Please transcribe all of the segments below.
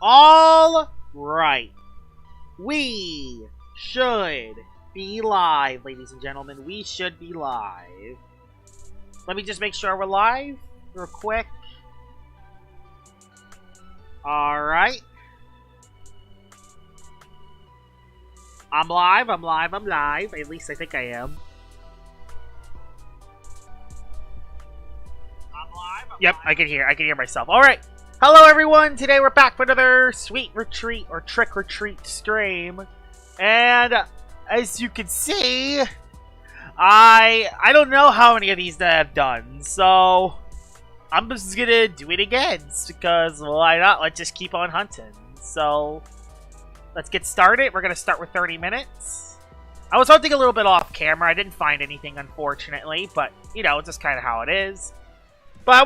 All right. We should be live, ladies and gentlemen. We should be live. Let me just make sure we're live real quick. Alright. I'm live. At least I think I am. Yep, I can hear myself. Alright. Hello everyone, today we're back for another sweet retreat or trick or treat stream. And as you can see, I don't know how many of these that I've done, so I'm just gonna do it again because why not? Let's just keep on hunting. So let's get started. We're gonna start with 30 minutes. I was hunting a little bit off camera. I didn't find anything, unfortunately, but you know, it's just kind of how it is. But I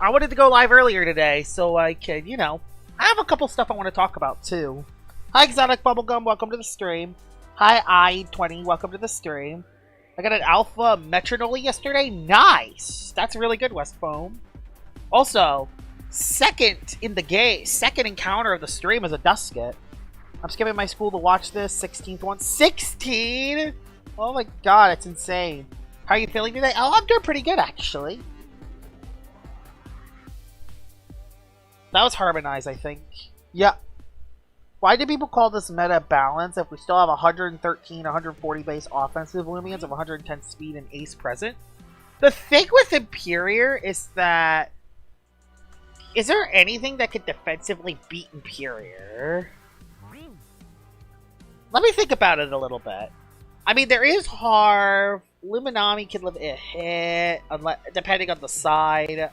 wanted to go live earlier today, so I could, you know, I have a couple stuff I want to talk about too. Hi, Exotic Bubblegum, welcome to the stream. Hi, I20, welcome to the stream. I got an Alpha Metronoli yesterday. Nice! That's really good, West Foam. Also, second encounter of the stream is a Dusket. I'm skipping my school to watch this. 16th one. 16? Oh my god, it's insane. How are you feeling today? Oh, I'm doing pretty good, actually. That was harmonized, I think. Yeah. Why do people call this meta balance if we still have 113, 140 base offensive Loomians of 110 speed and ace present? The thing with Imperior is that... Is there anything that could defensively beat Imperior? Let me think about it a little bit. I mean, there is Harv. Luminami can live a hit, depending on the side.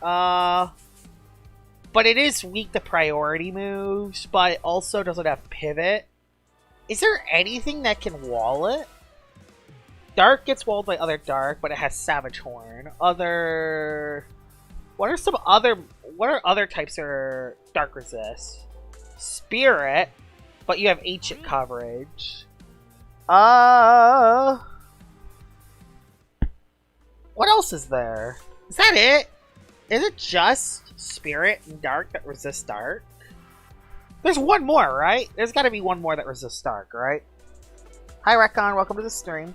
But it is weak to priority moves, but it also doesn't have pivot. Is there anything that can wall it? Dark gets walled by other Dark, but it has Savage Horn. What are other types of Dark resist? Spirit, but you have ancient coverage. What else is there? Is that it? Is it just Spirit and Dark that resist Dark? There's one more, right? There's got to be one more that resists Dark, right? Hi, Recon. Welcome to the stream.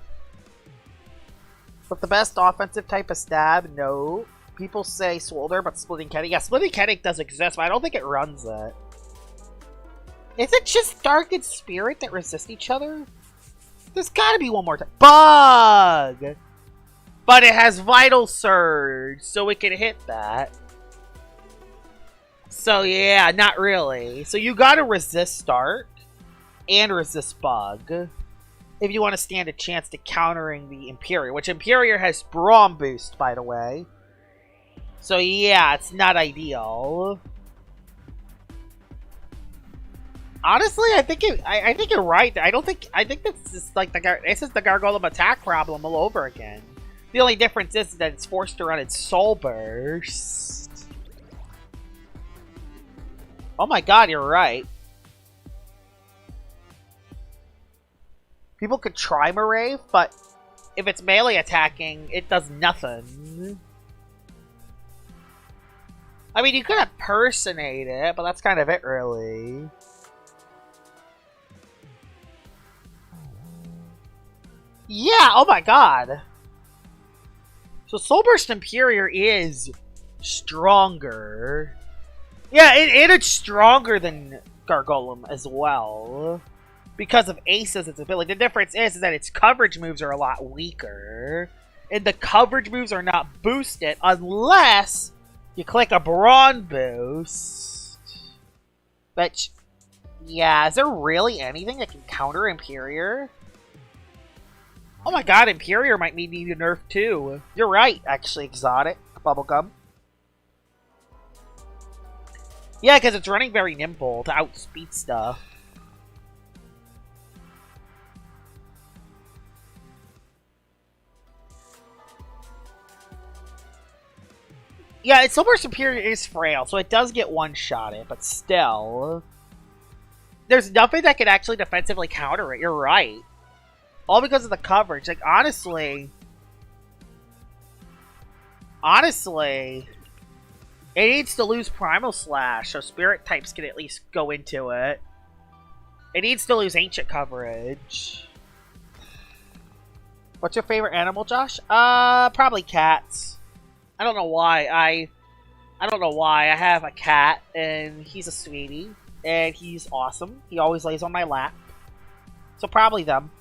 But the best offensive type of stab? No. People say Swolder, but Splitting Kenning. Yeah, Splitting Kenning does exist, but I don't think it runs it. Is it just Dark and Spirit that resist each other? There's got to be one more time. Bug! But it has Vital Surge, so it can hit that. So yeah, not really. So you gotta resist Dark and resist Bug if you want to stand a chance to countering the Imperior, which Imperior has Braum boost, by the way. So yeah, it's not ideal. Honestly, I think you're right. I think that's just like this is the Gargoyle attack problem all over again. The only difference is that it's forced to run its Soul Burst. Oh my god, you're right. People could try Marave, but if it's melee attacking, it does nothing. I mean, you could impersonate it, but that's kind of it, really. Yeah, oh my god. So Soul Burst Imperior is stronger. Yeah, it's stronger than Gargolem as well. Because of Ace's its ability. The difference is that its coverage moves are a lot weaker. And the coverage moves are not boosted unless you click a Brawn boost. But, yeah, is there really anything that can counter Imperior? Oh my god, Imperior might need a nerf too. You're right, actually, Exotic Bubblegum. Yeah, because it's running very nimble to outspeed stuff. Yeah, its Soul Burst Superior is frail, so it does get one-shotted, but still. There's nothing that can actually defensively counter it, you're right. All because of the coverage. Like, honestly, It needs to lose Primal Slash, so Spirit types can at least go into it. It needs to lose Ancient coverage. What's your favorite animal, Josh? Probably cats. I don't know why. I don't know why. I have a cat, and he's a sweetie, and he's awesome. He always lays on my lap. So probably them.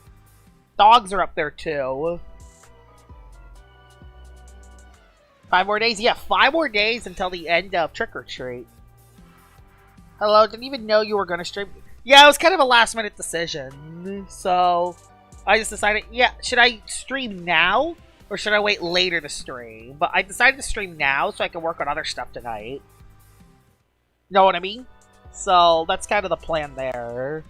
Dogs are up there, too. 5 more days? Yeah, 5 more days until the end of Trick or Treat. Hello, didn't even know you were going to stream. Yeah, it was kind of a last-minute decision. So, I just decided, yeah, should I stream now? Or should I wait later to stream? But I decided to stream now so I can work on other stuff tonight. Know what I mean? So, that's kind of the plan there.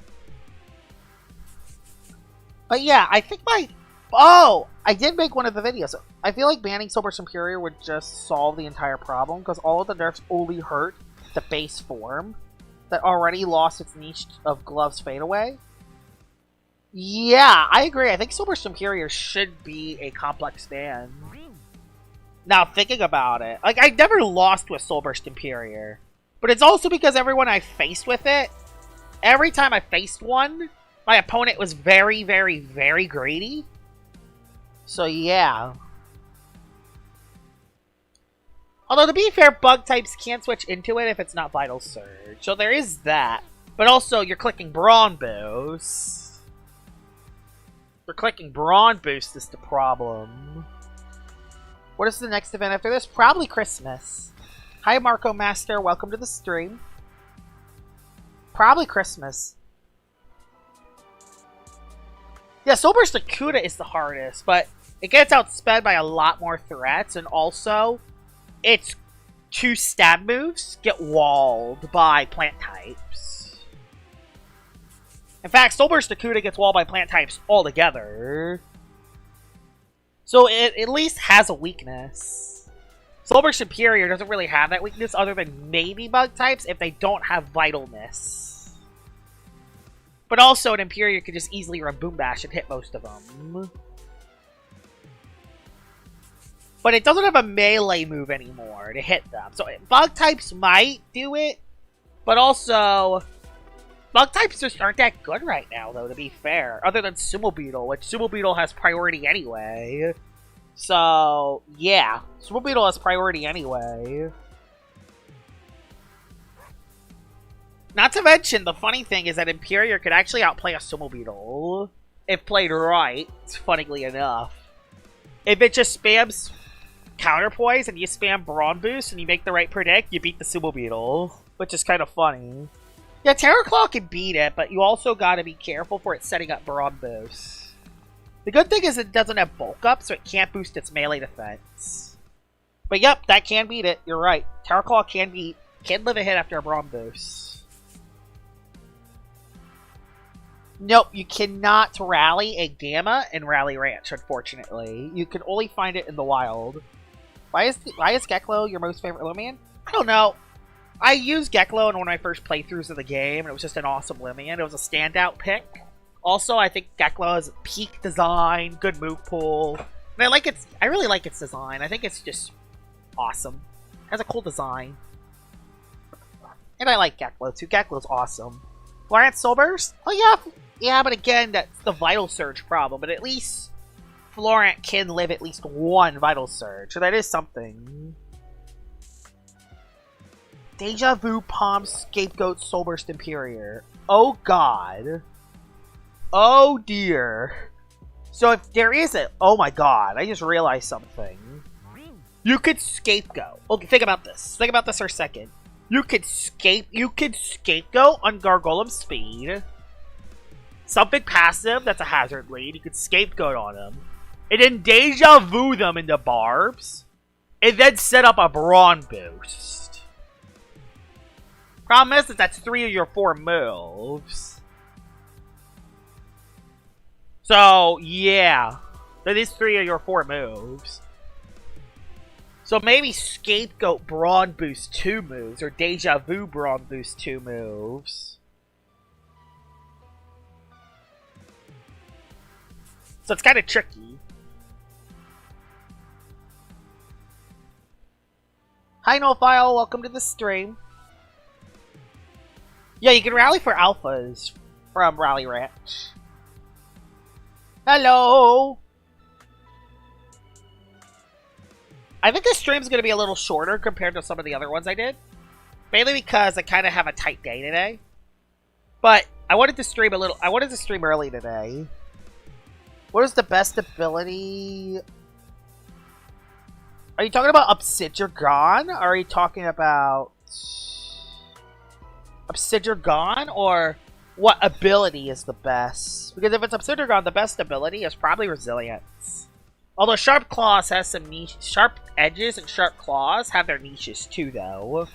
But yeah, I think my... Oh! I did make one of the videos. I feel like banning Sober Superior would just solve the entire problem, because all of the nerfs only hurt the base form that already lost its niche of Gloves Fade Away. Yeah, I agree. I think Sober Superior should be a complex ban. Now, thinking about it, like, I never lost with Sober Superior, but it's also because everyone I faced with it, every time I faced one, my opponent was very, very, very greedy. So, yeah. Although, to be fair, bug types can switch into it if it's not Vital Surge. So, there is that. But also, you're clicking Brawn Boost. You're clicking Brawn Boost is the problem. What is the next event after this? Probably Christmas. Hi, Marco Master. Welcome to the stream. Probably Christmas. Yeah, Soul Burst Akuta is the hardest, but it gets outsped by a lot more threats, and also, its 2 stab moves get walled by plant types. In fact, Soul Burst Akuta gets walled by plant types altogether. So it at least has a weakness. Soul Burst Superior doesn't really have that weakness other than maybe bug types if they don't have Vitalness. But also, an Imperior could just easily run Boom Bash and hit most of them. But it doesn't have a melee move anymore to hit them. So, bug types might do it. But also, bug types just aren't that good right now, though, to be fair. Other than Sumo Beetle, which Sumo Beetle has priority anyway. So, yeah. Sumo Beetle has priority anyway. Not to mention, the funny thing is that Imperior could actually outplay a Sumo Beetle. If played right, funnily enough. If it just spams Counterpoise and you spam Brawn Boost and you make the right predict, you beat the Sumo Beetle. Which is kind of funny. Yeah, Terror Claw can beat it, but you also gotta be careful for it setting up Brawn Boost. The good thing is it doesn't have bulk up, so it can't boost its melee defense. But yep, that can beat it. You're right. Terror Claw can live a hit after a Brawn Boost. Nope, you cannot rally a Gamma in Rally Ranch, unfortunately. You can only find it in the wild. Why is Geklo your most favorite Loomian? I don't know. I used Geklo in one of my first playthroughs of the game, and it was just an awesome Loomian. It was a standout pick. Also, I think Geklo has peak design, good move pool. And I really like its design. I think it's just awesome. It has a cool design. And I like Geklo too. Geklo's awesome. Florence Soul Burst? Oh yeah. Yeah, but again, that's the Vital Surge problem. But at least Florent can live at least one Vital Surge. So that is something. Deja Vu, Palm, Scapegoat, Soul Burst, Imperior. Oh god. Oh dear. So if there is a... Oh my god, I just realized something. You could Scapegoat. Okay, think about this. Think about this for a second. You could Scapegoat on Gargolem Speed. Something passive that's a hazard lead. You could Scapegoat on him. And then Deja Vu them into Barbs. And then set up a Brawn Boost. Problem is that that's 3 of your 4 moves. So, yeah. That is 3 of your 4 moves. So maybe Scapegoat Brawn Boost 2 moves, or Deja Vu Brawn Boost 2 moves. So it's kind of tricky. Hi, Nophile. Welcome to the stream. Yeah, you can rally for alphas from Rally Ranch. Hello! I think this stream's going to be a little shorter compared to some of the other ones I did. Mainly because I kind of have a tight day today. But I wanted to stream early today. What is the best ability? Are you talking about Obsidian? Or are you talking about Obsidian, or what ability is the best? Because if it's Obsidian, the best ability is probably Resilience. Although Sharp Claws has some niche, Sharp Edges and Sharp Claws have their niches too, though.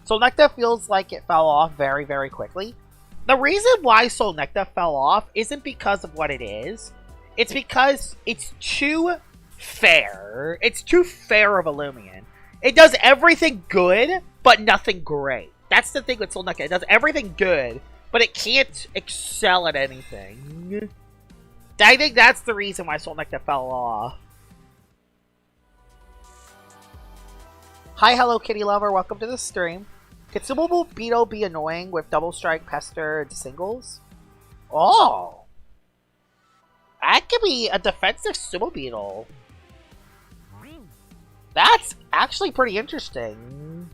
Solnecta feels like it fell off very, very quickly. The reason why Solnecta fell off isn't because of what it is. It's because it's too fair. It's too fair of a Loomian. It does everything good, but nothing great. That's the thing with Solnecta. It does everything good, but it can't excel at anything. I think that's the reason why Solnecta fell off. Hi, Hello Kitty Lover. Welcome to the stream. Consumable Beetle be annoying with Double Strike, Pester, and singles? Oh! That could be a defensive Sumo Beetle. That's actually pretty interesting.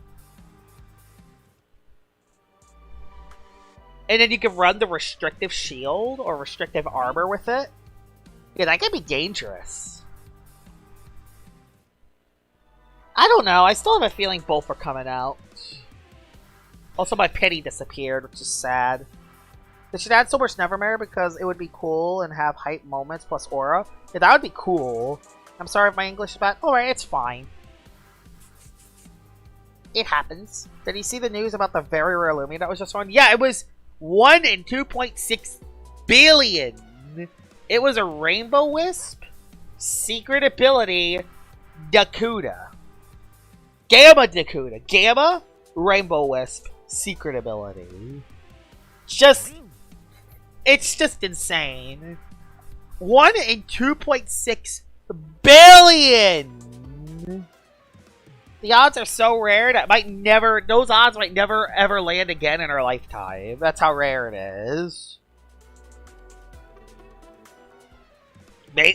And then you can run the Restrictive Shield or Restrictive Armor with it. Yeah, that could be dangerous. I don't know. I still have a feeling both are coming out. Also, my pity disappeared, which is sad. They should add so much Nevermare because it would be cool and have hype moments plus aura. Yeah, that would be cool. I'm sorry if my English is bad. Alright, it's fine. It happens. Did you see the news about the very rare Loomian that was just on? Yeah, it was 1 in 2.6 billion. It was a Rainbow Wisp, Secret Ability, Dakuda. Gamma Dakuda. Gamma, Rainbow Wisp, Secret Ability. It's just insane. 1 in 2.6 billion! The odds are so rare that those odds might never ever land again in our lifetime. That's how rare it is.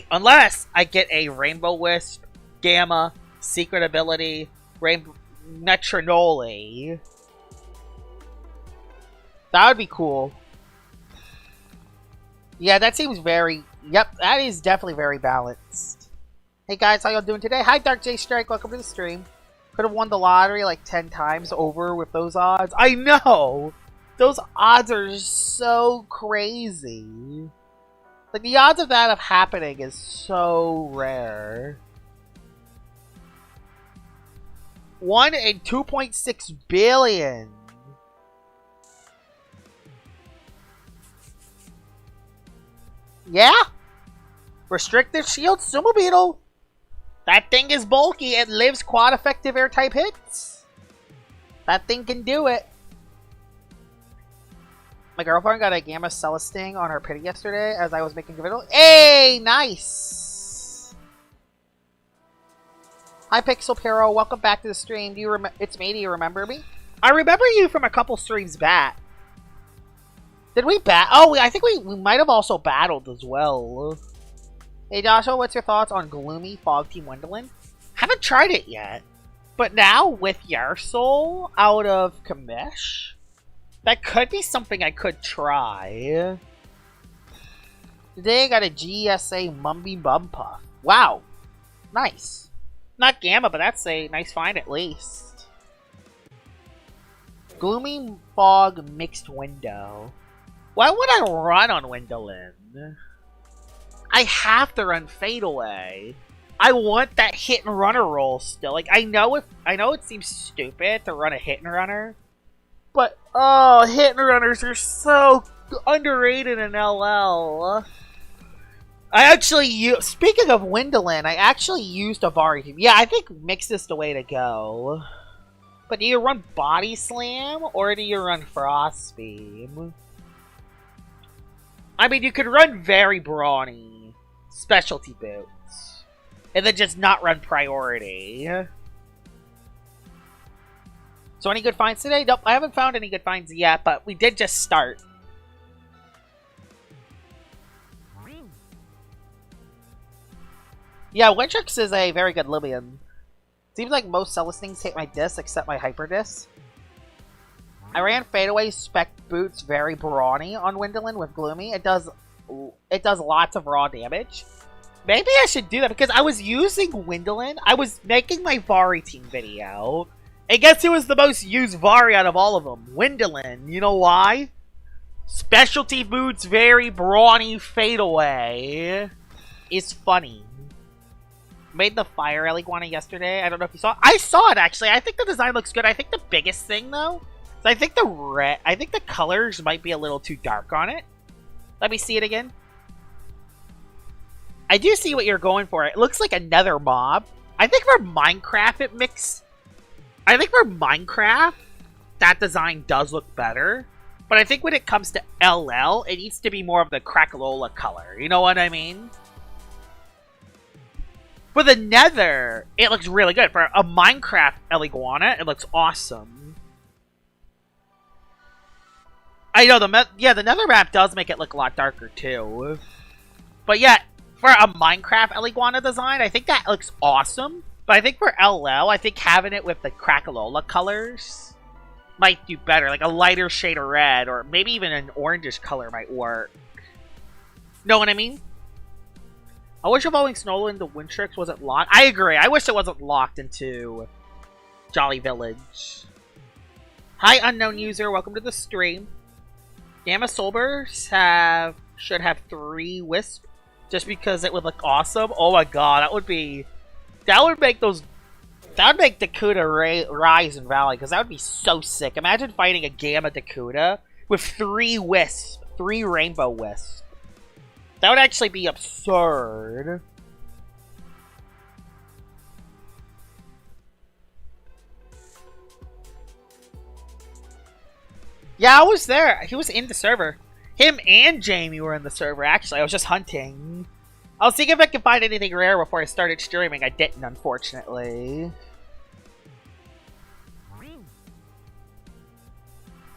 Unless I get a Rainbow Wisp, Gamma, Secret Ability, Metronoli. That would be cool. Yeah, that seems very... Yep, that is definitely very balanced. Hey guys, how y'all doing today? Hi, Dark J Strike. Welcome to the stream. Could have won the lottery like 10 times over with those odds. I know! Those odds are so crazy. Like, the odds of that happening is so rare. 1 in 2.6 billion. Yeah? Restricted Shield Sumo Beetle. That thing is bulky. It lives quad effective air type hits. That thing can do it. My girlfriend got a Gamma Celesting on her pity yesterday as I was making a video. Hey, nice. Hi, Pixel Pyro. Welcome back to the stream. It's me. Do you remember me? I remember you from a couple streams back. Did we Oh, I think we might have also battled as well. Hey Joshua, what's your thoughts on Gloomy Fog Team Wendelin? Haven't tried it yet. But now, with Yarsoul out of Kamesh, that could be something I could try. Today I got a GSA Mumby Bum Puff. Wow. Nice. Not Gamma, but that's a nice find at least. Gloomy Fog Mixed Window. Why would I run on Wendelin? I have to run Fade Away. I want that hit and runner roll still. Like, I know it seems stupid to run a hit and runner, but oh, hit and runners are so underrated in LL. I actually speaking of Wendelin, I actually used a Vari team. Yeah, I think Mix is the way to go. But do you run Body Slam or do you run Frost Beam? I mean, you could run very brawny specialty boots and then just not run priority. So any good finds today? Nope, I haven't found any good finds yet, but we did just start. Yeah, Wintrix is a very good Loomian. Seems like most Celestines hate my disc except my Hyper Disc. I ran Fadeaway Spec Boots very brawny on Windolin with Gloomy. It does lots of raw damage. Maybe I should do that because I was using Windolin. I was making my Vari team video. And guess who was the most used Vari out of all of them? Windolin. You know why? Specialty Boots very brawny Fadeaway is funny. Made the Fire Eliguana yesterday. I don't know if you saw it. I saw it actually. I think the design looks good. I think the biggest thing though, is I think the colors might be a little too dark on it. Let me see it again. I do see what you're going for. It looks like another mob. I think for Minecraft it mix. I think for Minecraft that design does look better. But I think when it comes to LL, it needs to be more of the Crackalola color. You know what I mean? For the Nether, it looks really good. For a Minecraft Eliguana, it looks awesome. I know, the Nether map does make it look a lot darker, too. But yeah, for a Minecraft Eliguana design, I think that looks awesome. But I think for LL, I think having it with the Crackalola colors might do better. Like a lighter shade of red, or maybe even an orangish color might work. Know what I mean? I wish evolving Snowland into Wintrix wasn't locked. I agree. I wish it wasn't locked into Jolly Village. Hi, unknown user. Welcome to the stream. Gamma Soulbursts should have 3 Wisp just because it would look awesome. Oh my god, that would make Dakuda rise in Valley because that would be so sick. Imagine fighting a Gamma Dakuda with 3 Wisp, 3 Rainbow Wisp. That would actually be absurd. Yeah, I was there. He was in the server. Him and Jamie were in the server, actually. I was just hunting. I was seeing if I could find anything rare before I started streaming. I didn't, unfortunately.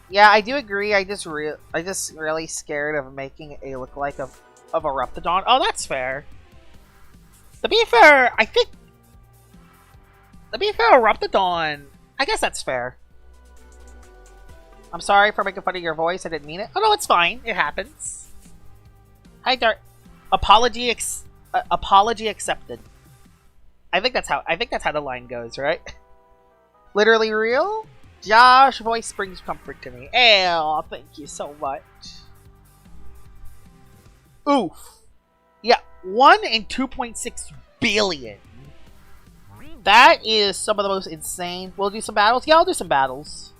Yeah, I do agree. I just really scared of making a look-alike of a Reptidon. Oh, that's fair. To be fair, a Reptidon, I guess that's fair. I'm sorry for making fun of your voice. I didn't mean it. Oh no, it's fine. It happens. Hi, Dart. Apology accepted. I think that's how the line goes, right? Literally real? Josh voice brings comfort to me. Oh, thank you so much. Oof. Yeah, 1 in 2.6 billion. That is some of the most insane. We'll do some battles? Yeah, I'll do some battles.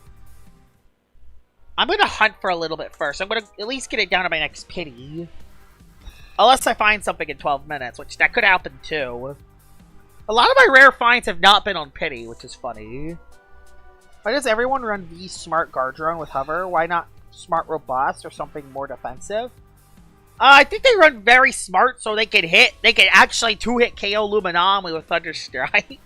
I'm going to hunt for a little bit first. I'm going to at least get it down to my next pity. Unless I find something in 12 minutes, which that could happen too. A lot of my rare finds have not been on pity, which is funny. Why does everyone run V Smart Guard Drone with Hover? Why not Smart Robust or something more defensive? I think they run very smart so they can actually 2-hit KO Luminami with Thunder Strike.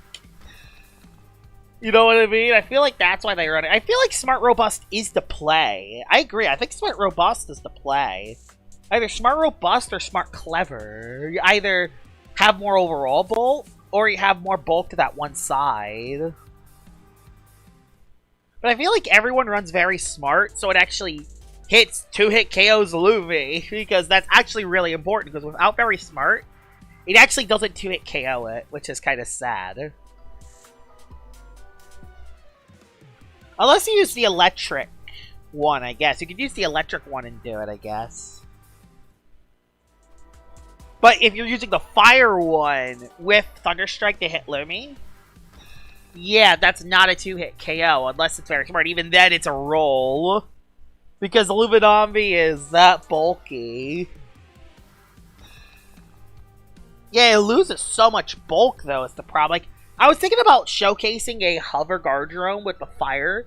You know what I mean? I feel like that's why they run it. I feel like Smart Robust is the play. I agree. I think Smart Robust is the play. Either Smart Robust or Smart Clever. You either have more overall bulk, or you have more bulk to that one side. But I feel like everyone runs very smart, so it actually hits 2-hit KOs Luffy, because that's actually really important, because without very smart, it actually doesn't 2-hit KO it, which is kind of sad. Unless you use the electric one, I guess. You could use the electric one and do it, I guess. But if you're using the fire one with Thunderstrike to hit Lumi, yeah, that's not a 2-hit KO unless it's very smart. Even then, it's a roll. Because Luminami is that bulky. Yeah, it loses so much bulk, though, is the problem. Like, I was thinking about showcasing a Hover Guard Drone with the fire.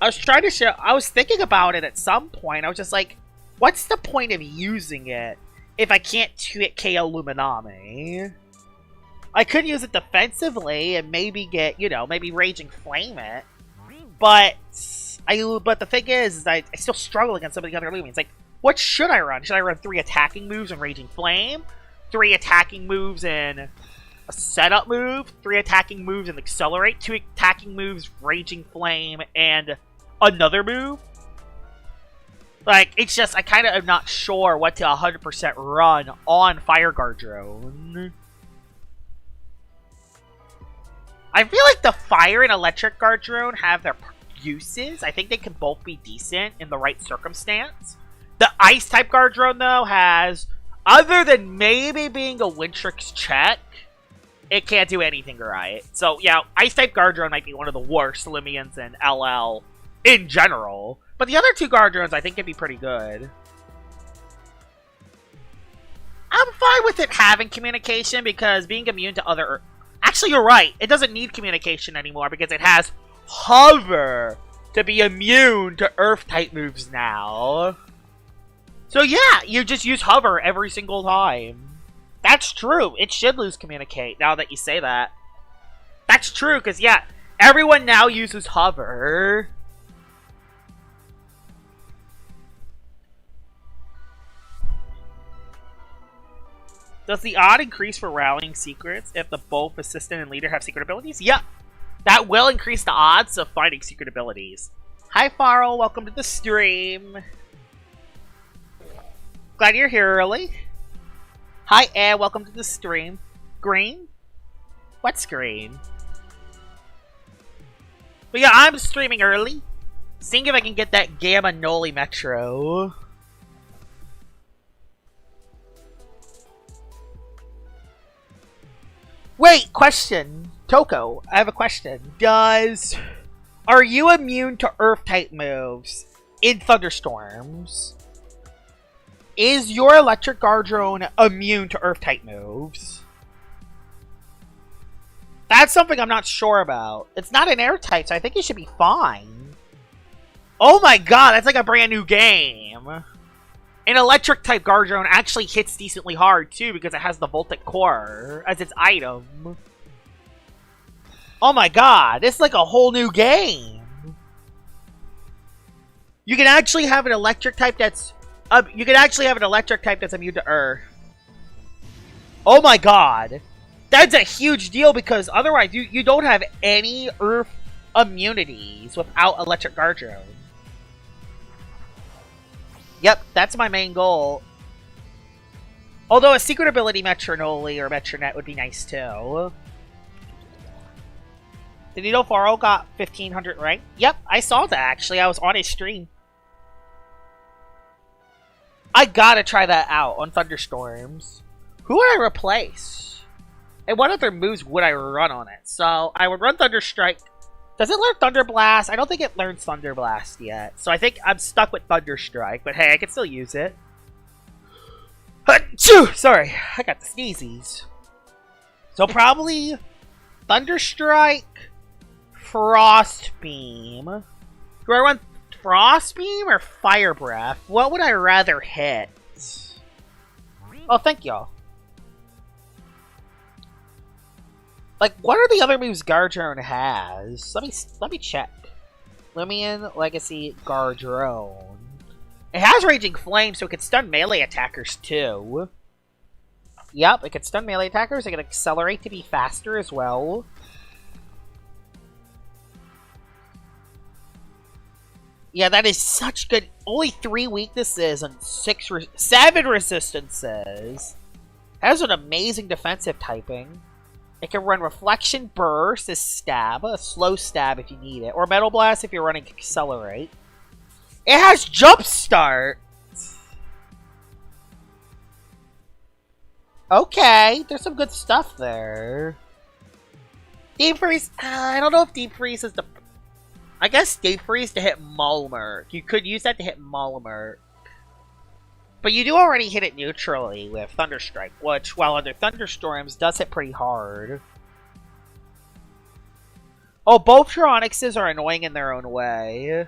I was thinking about it at some point. I was just like, what's the point of using it if I can't 2-hit KO Luminami? I could use it defensively and maybe get, maybe Raging Flame it. But the thing is I still struggle against some of the other Loomians. Like, what should I run? Should I run 3 attacking moves and Raging Flame? 3 attacking moves and a setup move? 3 attacking moves and Accelerate? 2 attacking moves, Raging Flame, and another move? Like, it's just, I kind of am not sure what to 100% run on Fire Guard Drone. I feel like the Fire and Electric Guard Drone have their uses. I think they can both be decent in the right circumstance. The Ice-type Guard Drone, though, has, other than maybe being a Wintrix check, it can't do anything right. So, yeah, Ice-type Guard Drone might be one of the worst Loomians in LL in general. But the other 2 Guard Drones, I think, can be pretty good. I'm fine with it having communication, because being immune to other... Actually, you're right. It doesn't need communication anymore, because it has Hover to be immune to Earth-type moves now. So yeah, you just use Hover every single time. That's true. It should lose Communicate, now that you say that. That's true, because yeah, everyone now uses Hover. Does the odd increase for rallying secrets if the both assistant and leader have secret abilities? Yep. That will increase the odds of finding secret abilities. Hi, Farrell. Welcome to the stream. Glad you're here early. Hi, Ed. Welcome to the stream. Green? What screen? But yeah, I'm streaming early. Seeing if I can get that Gamma Noli Metro. Wait, question. Toko, I have a question. Are you immune to Earth-type moves in thunderstorms? Is your Electric Guard Drone immune to Earth-type moves? That's something I'm not sure about. It's not an Air-type, so I think it should be fine. Oh my god, that's like a brand new game. An Electric-type Guard Drone actually hits decently hard, too, because it has the Voltic Core as its item. Oh my god, this is like a whole new game. You can actually have an electric type that's immune to Earth. Oh my god. That's a huge deal, because otherwise you don't have any Earth immunities without Electric Guard Drone. Yep, that's my main goal. Although a secret ability Metronoli or Metronet would be nice too. Did you know Faro got 1500 rank? Yep, I saw that actually. I was on his stream. I gotta try that out on Thunderstorms. Who would I replace? And what other moves would I run on it? So, I would run Thunderstrike. Does it learn Thunder Blast? I don't think it learns Thunder Blast yet. So I think I'm stuck with Thunderstrike. But hey, I can still use it. Sorry, I got the sneezies. So probably Thunderstrike, Frost Beam. Do I run Frost Beam or Fire Breath? What would I rather hit? Oh, thank y'all. Like, what are the other moves Guard Drone has? Let me check. Loomian Legacy Guard Drone. It has Raging Flame, so it can stun melee attackers too. Yep, it can stun melee attackers. It can accelerate to be faster as well. Yeah, that is such good. Only 3 weaknesses and 7 resistances. Has an amazing defensive typing. It can run Reflection Burst as stab, a slow stab if you need it, or Metal Blast if you're running Accelerate. It has Jump Start. Okay, there's some good stuff there. Deep Freeze, I don't know if Deep Freeze is the... I guess Deep Freeze to hit Malmurk. You could use that to hit Malmurk. But you do already hit it neutrally with Thunderstrike, which, while under Thunderstorms, does hit pretty hard. Oh, both Tronixes are annoying in their own way.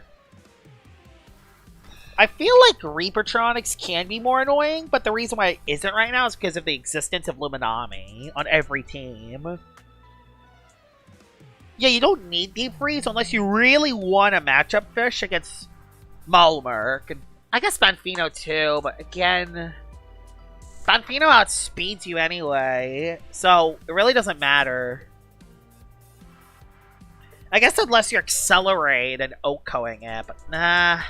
I feel like Reapertronics can be more annoying, but the reason why it isn't right now is because of the existence of Luminami on every team. Yeah, you don't need Deep Freeze unless you really want to matchup fish against Malmerk. And I guess Banfino too, but again, Banfino outspeeds you anyway, so it really doesn't matter. I guess unless you're Accelerate and Okoing it, but nah.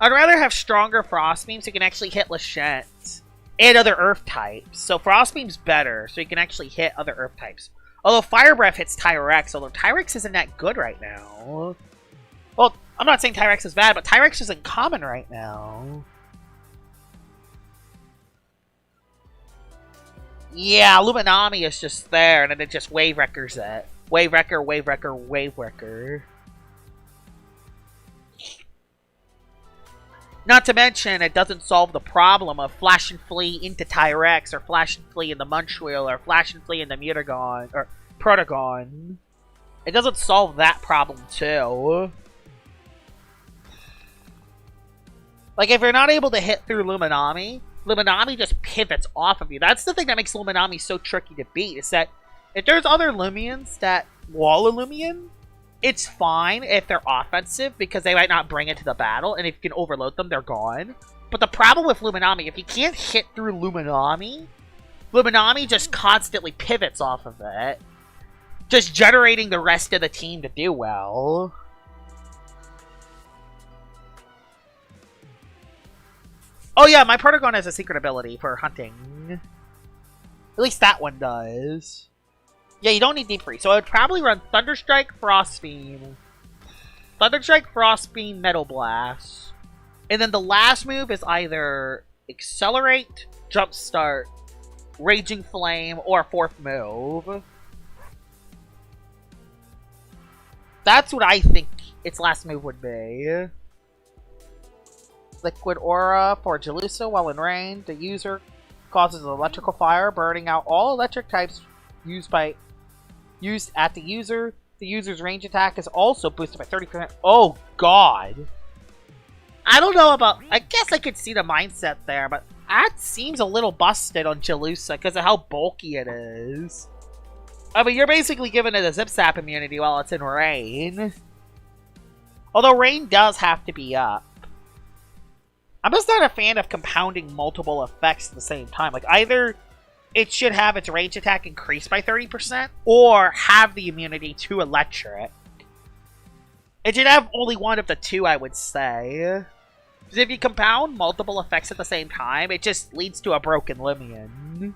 I'd rather have stronger Frost Beam so you can actually hit Lachette and other Earth types. So Frost Beam's better, so you can actually hit other Earth types. Although Fire Breath hits Tyrex, although Tyrex isn't that good right now. Well, I'm not saying Tyrex is bad, but Tyrex isn't common right now. Yeah, Luminami is just there, and then it just Wave Wreckers it. Wave Wrecker, Wave Wrecker, Wave Wrecker. Not to mention, it doesn't solve the problem of Flash and Flee into Tyrex, or Flash and Flee into Munchwheel, or Flash and Flee into Mutagon, or Protagon. It doesn't solve that problem, too. Like, if you're not able to hit through Luminami, Luminami just pivots off of you. That's the thing that makes Luminami so tricky to beat, is that if there's other Lumians that wall a Lumian, it's fine if they're offensive, because they might not bring it to the battle, and if you can overload them, they're gone. But the problem with Luminami, if you can't hit through Luminami, Luminami just constantly pivots off of it, just generating the rest of the team to do well. Oh yeah, my Protagon has a secret ability for hunting. At least that one does. Yeah, you don't need Deep Freeze. So I would probably run Thunderstrike, Frost Beam. Thunderstrike, Frost Beam, Metal Blast. And then the last move is either Accelerate, Jumpstart, Raging Flame, or fourth move. That's what I think its last move would be. Liquid Aura for Jalusa while in range. The user causes an electrical fire, burning out all electric types used at the user. The user's range attack is also boosted by 30%. Oh, God. I don't know about... I guess I could see the mindset there, but that seems a little busted on Jalusa because of how bulky it is. I mean, you're basically giving it a Zip Zap immunity while it's in rain. Although rain does have to be up. I'm just not a fan of compounding multiple effects at the same time. Like, either it should have its range attack increased by 30%, or have the immunity to electric. It should have only one of the two, I would say. Because if you compound multiple effects at the same time, it just leads to a broken Loomian.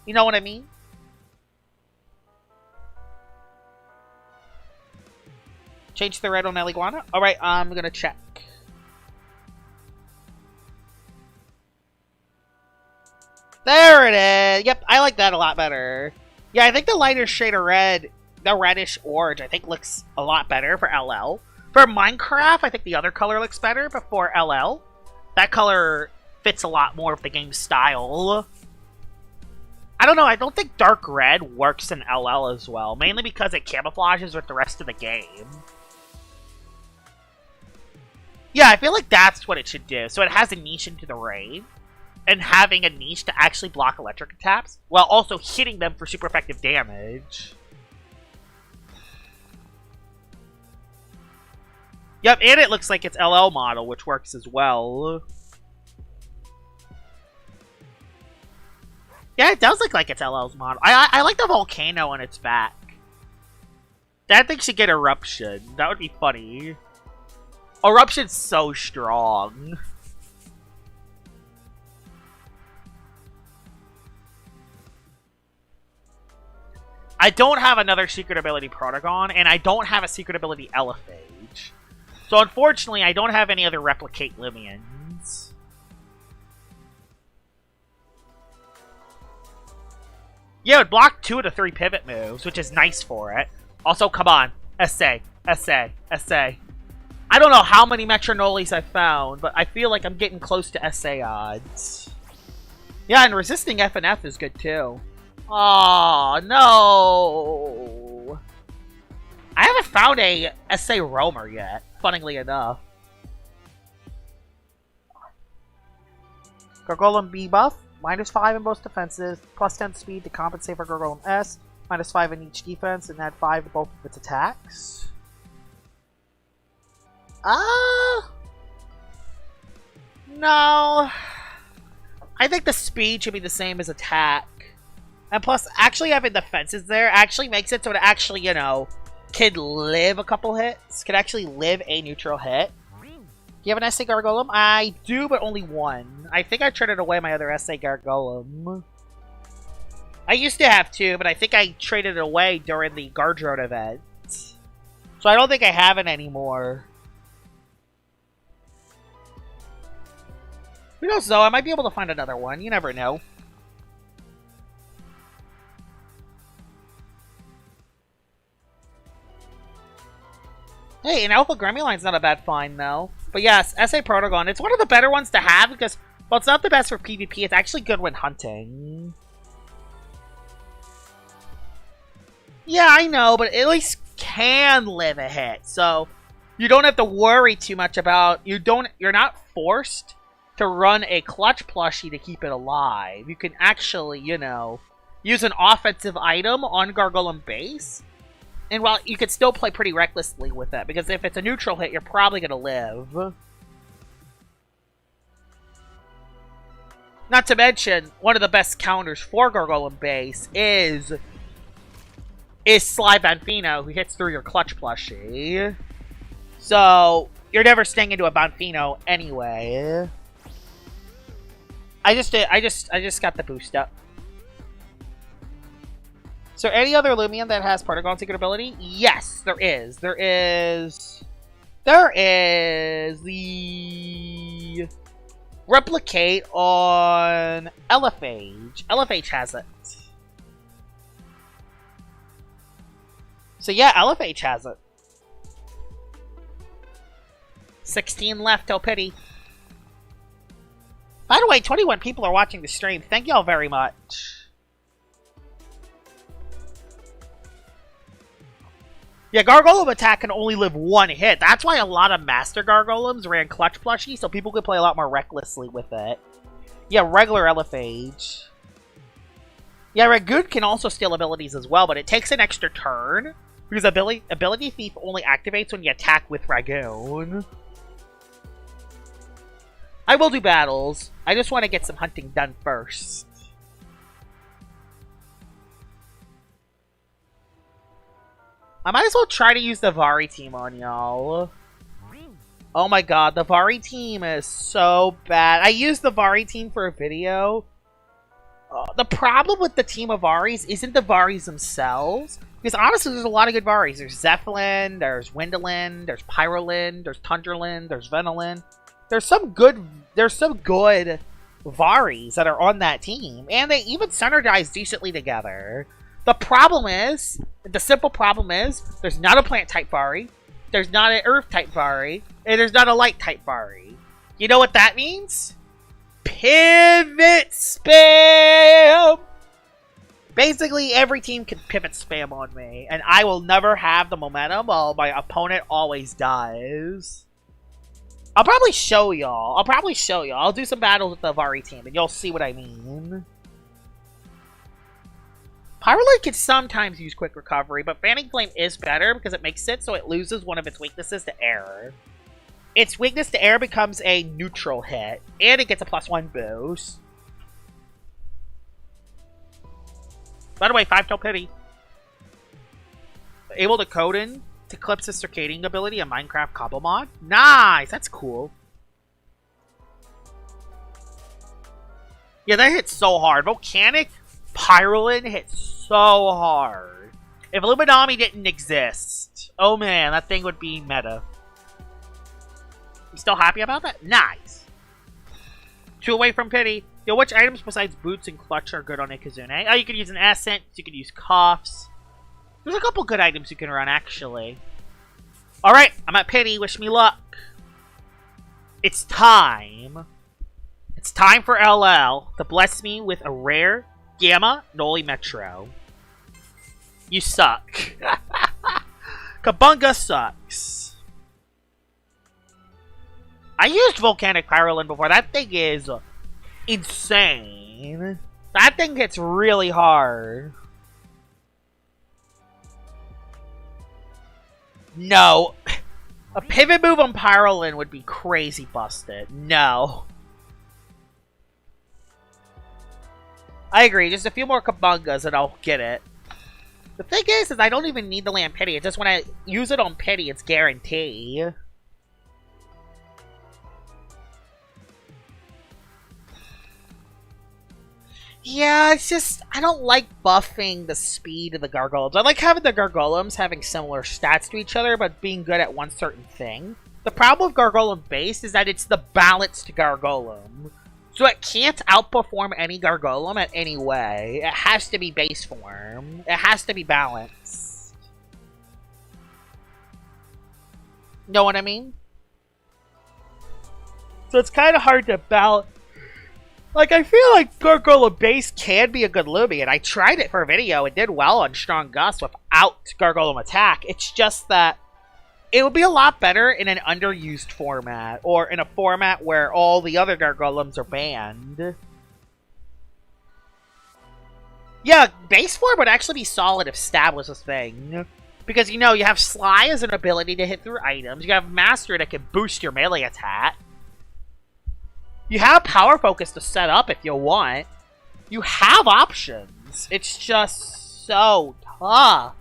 You know what I mean? Change the red on Eliguana? Alright, I'm gonna check. There it is! Yep, I like that a lot better. Yeah, I think the lighter shade of red, the reddish orange, I think looks a lot better for LL. For Minecraft, I think the other color looks better, but for LL, that color fits a lot more of the game's style. I don't know, I don't think dark red works in LL as well, mainly because it camouflages with the rest of the game. Yeah, I feel like that's what it should do. So it has a niche into the rain, and having a niche to actually block electric attacks, while also hitting them for super effective damage. Yep, and it looks like it's LL model, which works as well. Yeah, it does look like it's LL's model. I like the volcano on its back. That thing should get Eruption. That would be funny. Eruption's so strong. I don't have another secret ability Protagon, and I don't have a secret ability Elephage. So unfortunately, I don't have any other Replicate Loomians. Yeah, it would block 2 of the 3 pivot moves, which is nice for it. Also, come on. Essay. Essay. Essay. I don't know how many Metronolis I've found, but I feel like I'm getting close to SA odds. Yeah, and resisting FNF is good too. Aw, no! I haven't found a SA Roamer yet, funnily enough. Gargolem B buff, -5 in most defenses, +10 speed to compensate for Gargolem S, -5 in each defense and add 5 to both of its attacks. No. I think the speed should be the same as attack. And plus, actually having defenses there actually makes it so it actually, you know, can live a couple hits. Can actually live a neutral hit. Do you have an SA Gargolem? I do, but only one. I think I traded away my other SA Gargolem. I used to have 2, but I think I traded it away during the Gardrone event. So I don't think I have it anymore. Who knows, though? I might be able to find another one. You never know. Hey, an Alpha Gremline's not a bad find, though. But yes, SA Protogon. It's one of the better ones to have because, well, it's not the best for PvP. It's actually good when hunting. Yeah, I know, but it at least can live a hit. So, you don't have to worry too much about... You're not forced to run a clutch plushie to keep it alive. You can actually, you know, use an offensive item on Gargolem base. And while you could still play pretty recklessly with it, because if it's a neutral hit, you're probably going to live. Not to mention, one of the best counters for Gargolem base is Sly Banfino, who hits through your clutch plushie. So, you're never staying into a Banfino anyway. I just got the boost up. Is there any other Loomian that has Protogon Secret ability? Yes, there is. There is the Replicate on Elephage. Elephage has it. So yeah, Elephage has it. 16 left, oh pity. By the way, 21 people are watching the stream. Thank y'all very much. Yeah, Gargolem attack can only live 1 hit. That's why a lot of Master Gargolems ran Clutch Plushie, so people could play a lot more recklessly with it. Yeah, regular Elephage. Yeah, Ragoon can also steal abilities as well, but it takes an extra turn. Because Ability Thief only activates when you attack with Ragoon. I will do battles. I just want to get some hunting done first. I might as well try to use the Vari team on y'all. Oh my god, the Vari team is so bad. I used the Vari team for a video. The problem with the team of Varis isn't the Varis themselves. Because honestly, there's a lot of good Varis. There's Zeppelin, there's Windolin, there's Pyrolin, there's Tundralin, there's Venolin. There's some good Varis that are on that team. And they even synergize decently together. The problem is, the simple problem is, there's not a plant-type Vari, there's not an earth-type Vari, and there's not a light-type Vari. You know what that means? Pivot spam! Basically, every team can pivot spam on me, and I will never have the momentum while my opponent always does. I'll probably show y'all. I'll do some battles with the Vari team, and you'll see what I mean. Pyrolite can sometimes use quick recovery, but Fanning Flame is better because it makes it so it loses one of its weaknesses to air. Its weakness to air becomes a neutral hit, and it gets a +1 boost. By the way, 5-tail Pity. Able to code in to Eclipse's Circadian ability in Minecraft Cobble mod. Nice! That's cool. Yeah, that hits so hard. Volcanic Pyrolin hits so hard. If Illuminami didn't exist, oh man, that thing would be meta. You still happy about that? Nice. 2 away from Pity. Yo, which items besides boots and clutch are good on Ikazune? Oh, you could use an Essence, you could use Cuffs. There's a couple good items you can run, actually. Alright, I'm at Pity. Wish me luck. It's time. It's time for LL to bless me with a rare Gamma Noli Metro. You suck. Kabunga sucks. I used Volcanic Pyrolin before. That thing is insane. That thing hits really hard. No. A pivot move on Pyrolin would be crazy busted. No. I agree. Just a few more Kabungas and I'll get it. The thing is I don't even need the land Pity. It's just when I use it on Pity, it's guarantee. Yeah, it's just, I don't like buffing the speed of the Gargolems. I like having the Gargolems having similar stats to each other, but being good at one certain thing. The problem with Gargolem base is that it's the balanced Gargolem. So it can't outperform any Gargolem at any way. It has to be base form. It has to be balanced. Know what I mean? So it's kind of hard to balance. Like, I feel like Gargolem base can be a good Loomian. I tried it for a video. It did well on Strong Gust without Gargolem attack. It's just that it would be a lot better in an underused format, or in a format where all the other Gargolems are banned. Yeah, base form would actually be solid if Stab was a thing. Because, you know, you have Sly as an ability to hit through items. You have Master that can boost your melee attack. You have Power Focus to set up if you want. You have options. It's just so tough.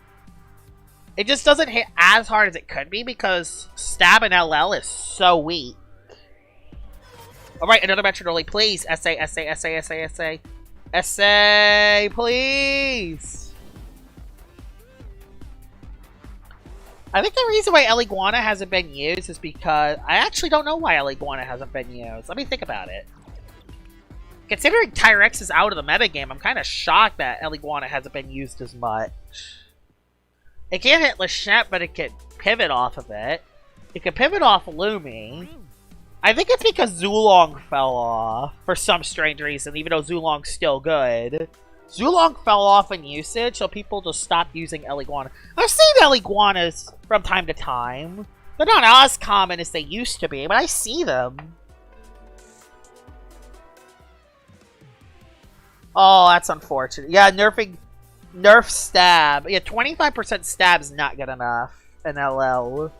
It just doesn't hit as hard as it could be because Stab and LL is so weak. Alright, another Metro Early, please. Essay, please. I think the reason why El Iguana hasn't been used is because I actually don't know why El Iguana hasn't been used. Let me think about it. Considering Tyrex is out of the metagame, I'm kind of shocked that El Iguana hasn't been used as much. It can't hit Lachette, but it can pivot off of it. It can pivot off Lumi. I think it's because Zulong fell off for some strange reason, even though Zulong's still good. Zulong fell off in usage, so people just stopped using El Iguana. I've seen El Iguanas from time to time. They're not as common as they used to be, but I see them. Oh, that's unfortunate. Yeah, nerf Stab. Yeah, 25% Stab is not good enough in LL.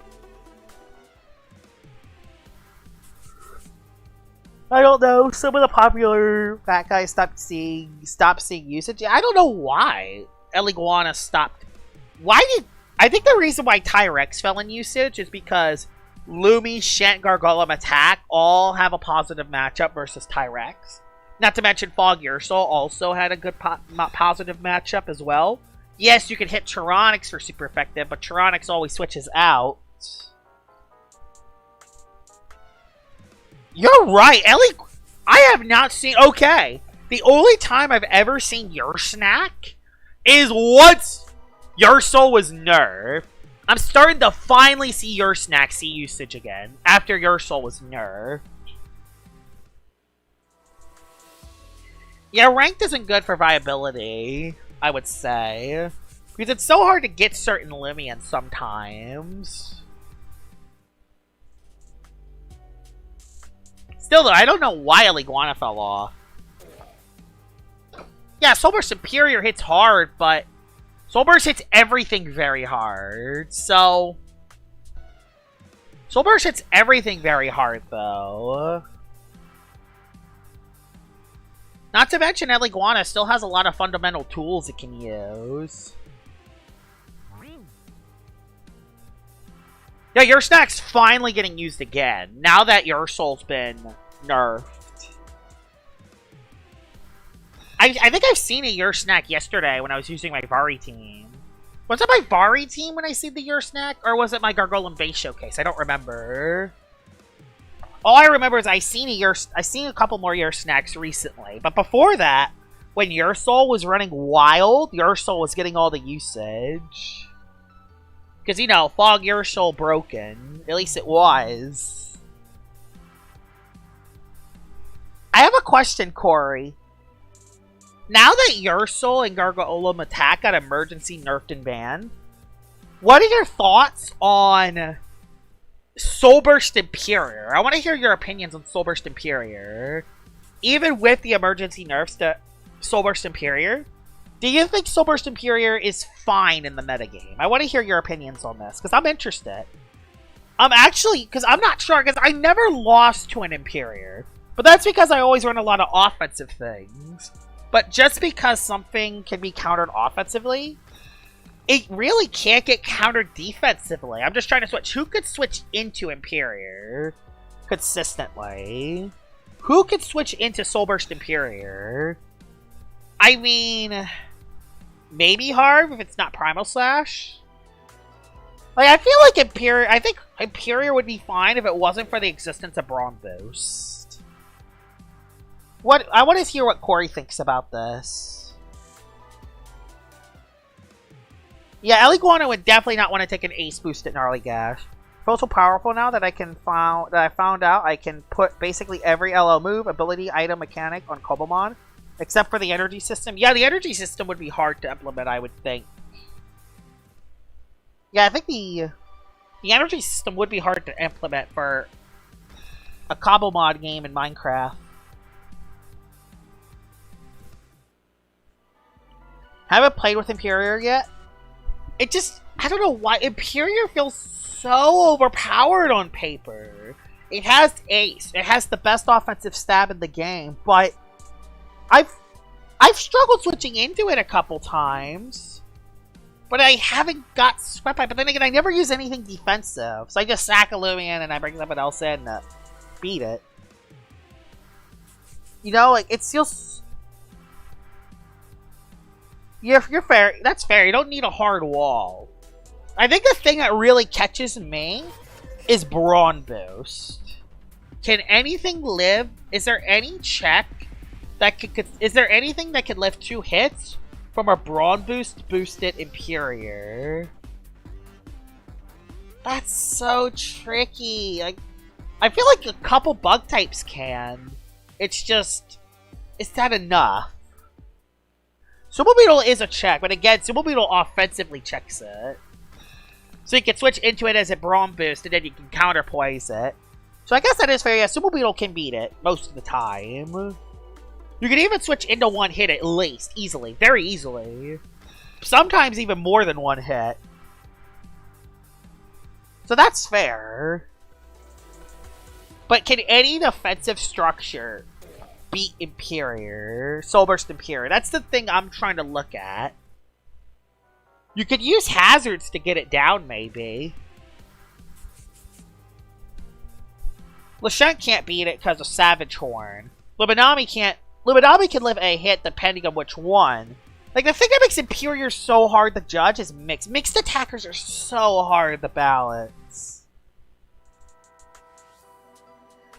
I don't know. Some of the popular fat guys stopped seeing usage. I don't know why El Iguana stopped. I think the reason why Tyrex fell in usage is because Lumi, Shant, Gargolem, Attack all have a positive matchup versus Tyrex. Not to mention Fog Ursul also had a good positive matchup as well. Yes, you can hit Tyranix for super effective, but Tyranix always switches out. You're right, I have not seen... Okay, the only time I've ever seen Ursnack is once Ursul was nerfed. I'm starting to finally see Ursnack see usage again, after Ursul was nerfed. Yeah, ranked isn't good for viability, I would say. Because it's so hard to get certain Loomians sometimes. Still though, I don't know why El Iguana fell off. Yeah, Soulburst Superior hits hard, but Soulburst hits everything very hard, so... Soulburst hits everything very hard, though. Not to mention, El Iguana still has a lot of fundamental tools it can use. Yeah, Ursnack's finally getting used again, now that Ursul's been nerfed. I think I've seen a Ursnack yesterday when I was using my Vari team. Was it my Vari team when I see the Ursnack? Or was it my Gargolem base showcase? I don't remember. All I remember is I seen a couple more Ursnacks recently. But before that, when Ursul was running wild, Ursul was getting all the usage. Because, you know, Fog Ursul broken. At least it was. I have a question, Corey. Now that Ursul and Gargolem Attack got emergency nerfed and banned, what are your thoughts on Soulburst Imperior? I want to hear your opinions on Soulburst Imperior. Even with the emergency nerfs to Soulburst Imperior, Do you think Soul Burst Imperior is fine in the metagame? I want to hear your opinions on this, because I'm interested. I'm actually, because I'm not sure, because I never lost to an Imperior. But that's because I always run a lot of offensive things. But just because something can be countered offensively, it really can't get countered defensively. I'm just trying to switch. Who could switch into Imperior consistently? Who could switch into Soul Burst Imperior? I mean, maybe Harv if it's not Primal Slash. Like, I feel like Imperior... I think Imperior would be fine if it wasn't for the existence of Brawn Boost. I want to hear what Corey thinks about this. Yeah, Eliguana would definitely not want to take an Ace Boost at Gnarly Gash. Feel so powerful now that I found out I can put basically every LL move, ability, item, mechanic on Kobomon, except for the energy system. Yeah, the energy system would be hard to implement, I would think. Yeah, I think the energy system would be hard to implement for a Kobomon game in Minecraft. Haven't played with Imperior yet. It just, I don't know why. Imperior feels so overpowered on paper. It has Ace. It has the best offensive stab in the game, but I've struggled switching into it a couple times. But I haven't got swept by it. But then again, I never use anything defensive. So I just sack a Loomian and I bring someone else in to beat it. You know, like, it feels... You're fair. That's fair. You don't need a hard wall. I think the thing that really catches me is Brawn Boost. Can anything live? Is there any check that could... Is there anything that could lift 2 hits from a Brawn Boost boosted Imperior? That's so tricky. Like, I feel like a couple bug types can. It's just... Is that enough? Sumo Beetle is a check, but again, Sumo Beetle offensively checks it. So you can switch into it as a Brawn Boost, and then you can counterpoise it. So I guess that is fair. Yeah, Sumo Beetle can beat it most of the time. You can even switch into 1 hit at least, easily. Very easily. Sometimes even more than 1 hit. So that's fair. But can any defensive structure beat Imperior? Soul Burst Imperior. That's the thing I'm trying to look at. You could use hazards to get it down, maybe. Lashent can't beat it because of Savage Horn. Luminami can't. Luminami can live a hit depending on which one. Like, the thing that makes Imperior so hard to judge is mixed. Mixed attackers are so hard to balance.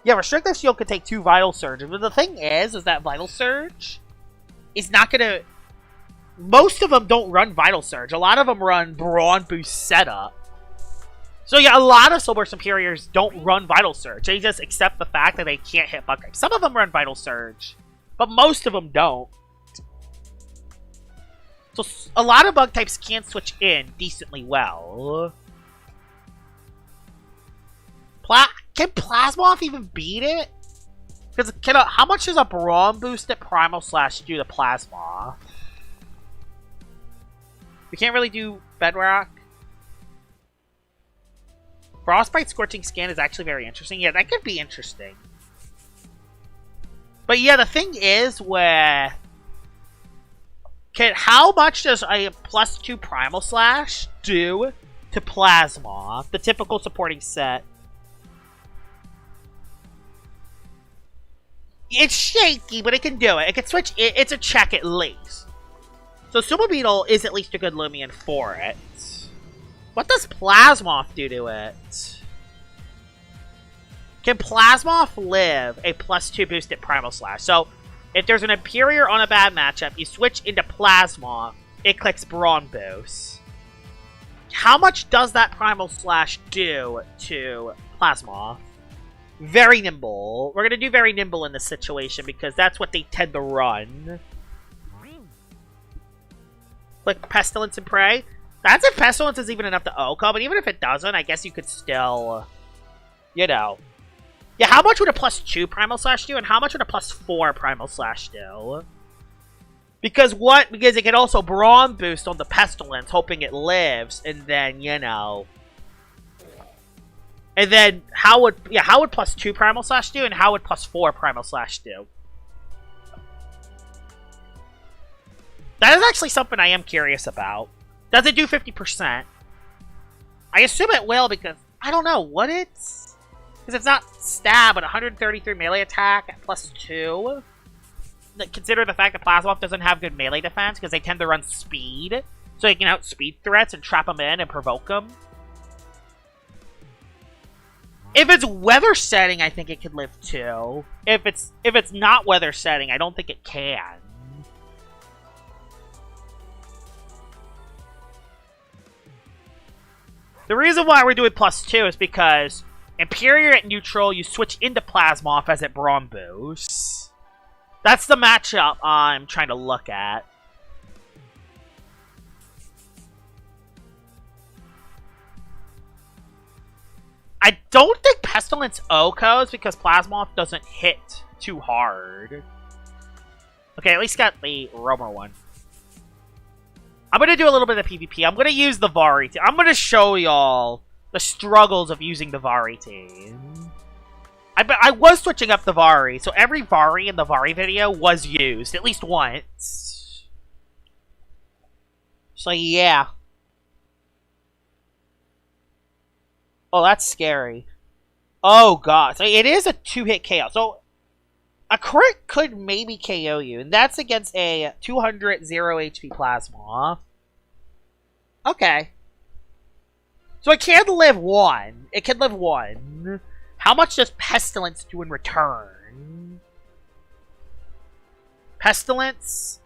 Yeah, Restrictive Shield could take 2 Vital Surges, but the thing is that Vital Surge is not gonna... Most of them don't run Vital Surge. A lot of them run Brawn Boost setup. So yeah, a lot of Soul Burst Imperiors don't run Vital Surge. They just accept the fact that they can't hit bug types. Some of them run Vital Surge, but most of them don't. So a lot of bug types can't switch in decently well. Can Plasmoth even beat it? Because how much does a Brawn Boost at Primal Slash do to Plasmoth? We can't really do Bedrock. Frostbite Scorching Skin is actually very interesting. Yeah, that could be interesting. But yeah, the thing is where... how much does a +2 Primal Slash do to Plasmoth, the typical supporting set? It's shaky, but it can do it. It can switch. It's a check at least. So Sumo Beetle is at least a good Loomian for it. What does Plasmoth do to it? Can Plasmoth live a +2 boost at Primal Slash? So, if there's an Imperior on a bad matchup, you switch into Plasmoth, it clicks Brawn Boost. How much does that Primal Slash do to Plasmoth? Very nimble. We're going to do very nimble in this situation because that's what they tend to run. Click Pestilence and Prey. That's if Pestilence is even enough to OHKO, but even if it doesn't, I guess you could still, you know. Yeah, how much would a +2 Primal Slash do, and how much would a +4 Primal Slash do? Because what? Because it can also Brawn boost on the Pestilence, hoping it lives, and then, you know... And then, how would +2 Primal Slash do, and how would +4 Primal Slash do? That is actually something I am curious about. Does it do 50%? I assume it will, because I don't know what it's... Because it's not stab, but 133 melee attack at +2. Consider the fact that Plasmoth doesn't have good melee defense, because they tend to run speed. So you can outspeed threats and trap them in and provoke them. If it's weather setting, I think it could live too. If it's not weather setting, I don't think it can. The reason why we're doing +2 is because Imperior at neutral, you switch into Plasmoth as it Brawn boosts. That's the matchup I'm trying to look at. I don't think Pestilence OHKOs because Plasmoth doesn't hit too hard. Okay, at least got the Roamer one. I'm going to do a little bit of PvP. I'm going to use the Vari team. I'm going to show y'all the struggles of using the Vari team. I was switching up the Vari, so every Vari in the Vari video was used, at least once. So yeah. Oh, that's scary. Oh god, so it is a 2-hit KO. So a crit could maybe KO you, and that's against a 200 0 HP Plasma. Okay. So it can live 1. It can live 1. How much does Pestilence do in return? Pestilence?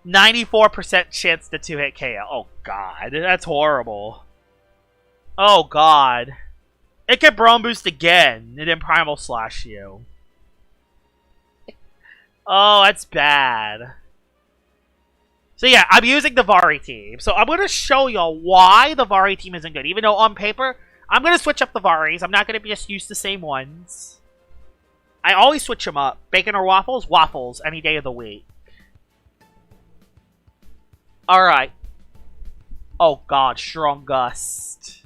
94% chance to 2-hit KO. Oh god, that's horrible. Oh god. It can Brawn boost again, and then Primal Slash you. Oh, that's bad. So yeah, I'm using the Vari team. So I'm going to show y'all why the Vari team isn't good. Even though on paper, I'm going to switch up the Varis. I'm not going to just use the same ones. I always switch them up. Bacon or waffles? Waffles, any day of the week. Alright. Oh god, Strong Gust.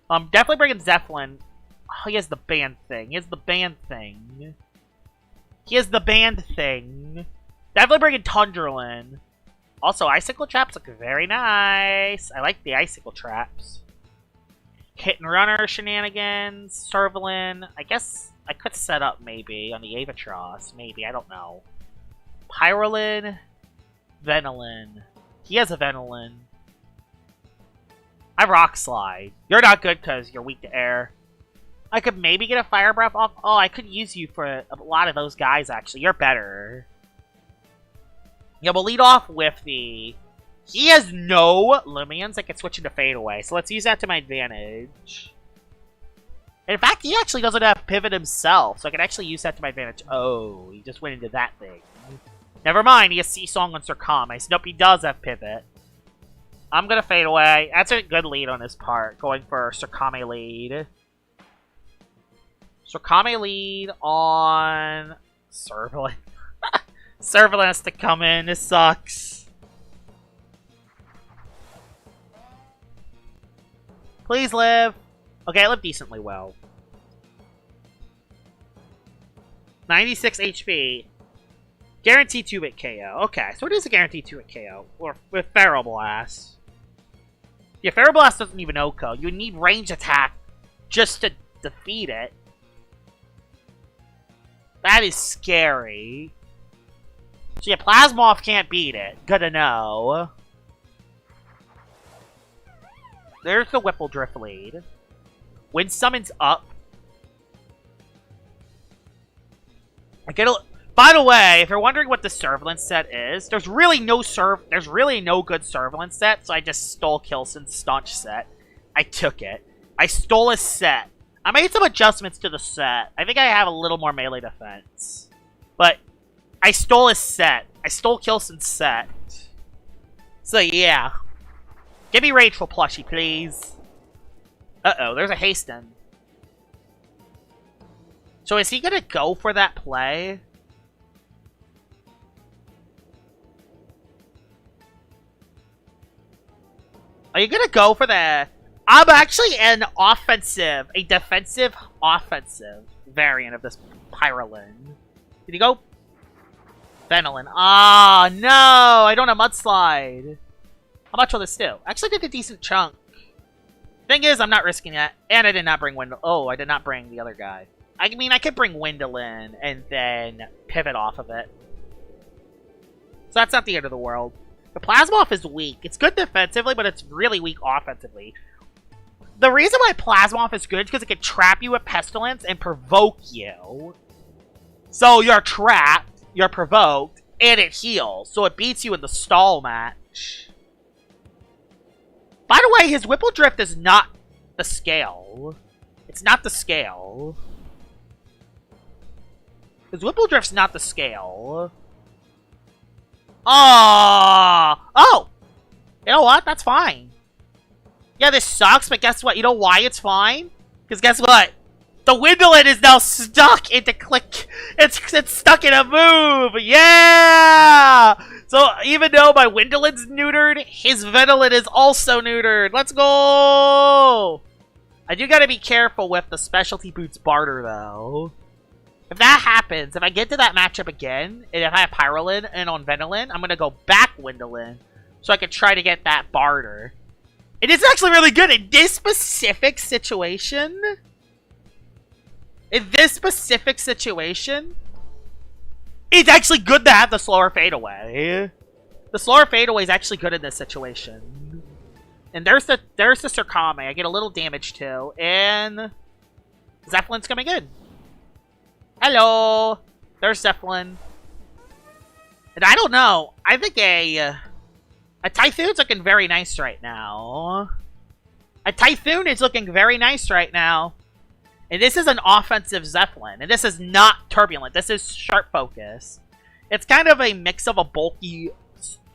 I'm definitely bringing Zeppelin. Oh, he has the band thing. He has the band thing. He has the band thing. Definitely bringing Tundralin. Also, Icicle Traps look very nice. I like the Icicle Traps. Hit and Runner shenanigans. Servalin. I guess I could set up maybe on the Avatros. Maybe, I don't know. Pyrolin. Venolin. He has a Venolin. I Rock Slide. You're not good because you're weak to air. I could maybe get a Fire Breath off. Oh, I could use you for a lot of those guys, actually. You're better. Yeah, we'll lead off with the... He has no Loomians that can switch into Fade Away, so let's use that to my advantage. In fact, he actually doesn't have Pivot himself, so I can actually use that to my advantage. Oh, he just went into that thing. Never mind, he has Seasong on Surkame. Nope, he does have Pivot. I'm gonna Fade Away. That's a good lead on his part, going for Surkame lead. Surkame lead on... Servalin. Servalin has to come in. This sucks. Please live. Okay, I live decently well. 96 HP. Guaranteed 2-hit KO. Okay, so it is a guaranteed 2-hit KO. Or with Feral Blast. Yeah, Feral Blast doesn't even OHKO. You need range attack just to defeat it. That is scary. So yeah, Plasmoth can't beat it. Good to know. There's the Whipple Drift lead. When Summon's up. By the way, if you're wondering what the Servalin set is, there's really no good Servalin set, so I just stole Kilson's Staunch set. I took it. I stole his set. I made some adjustments to the set. I think I have a little more melee defense. But I stole his set. I stole Kilson's set. So yeah. Give me Rageful plushie, please. Uh-oh, there's a Hasten. So is he gonna go for that play? Are you gonna go for the... I'm actually a defensive offensive variant of this Pyrolin. Did you go? Venolin. Ah, no! I don't have Mudslide. How much will this do? Actually did a decent chunk. Thing is, I'm not risking that. And I did not bring Windle. Oh, I did not bring the other guy. I mean, I could bring Windolin and then pivot off of it. So that's not the end of the world. The Plasmoth is weak. It's good defensively, but it's really weak offensively. The reason why Plasmoth is good is because it can trap you with Pestilence and provoke you. So you're trapped, you're provoked, and it heals. So it beats you in the stall match. By the way, his Whipple Drift is not the scale. It's not the scale. His Whipple Drift's not the scale. Oh! You know what? That's fine. Yeah, this sucks, but guess what? You know why it's fine? Because guess what? The Windolin is now stuck into click. It's stuck in a move. Yeah! So even though my Windolin's neutered, his Venolin is also neutered. Let's go! I do gotta be careful with the Specialty Boots barter, though. If that happens, if I get to that matchup again, and if I have Pyrolin and on Venolin, I'm gonna go back Windolin so I can try to get that barter. And it's actually really good in this specific situation. It's actually good to have the slower fadeaway. The slower fadeaway is actually good in this situation. And there's the Surkame. I get a little damage too. And Zeppelin's coming in. Hello! There's Zeppelin. And I don't know. I think a Typhoon's looking very nice right now. A Typhoon is looking very nice right now. And this is an offensive Zeppelin. And this is not Turbulent. This is Sharp Focus. It's kind of a mix of a bulky...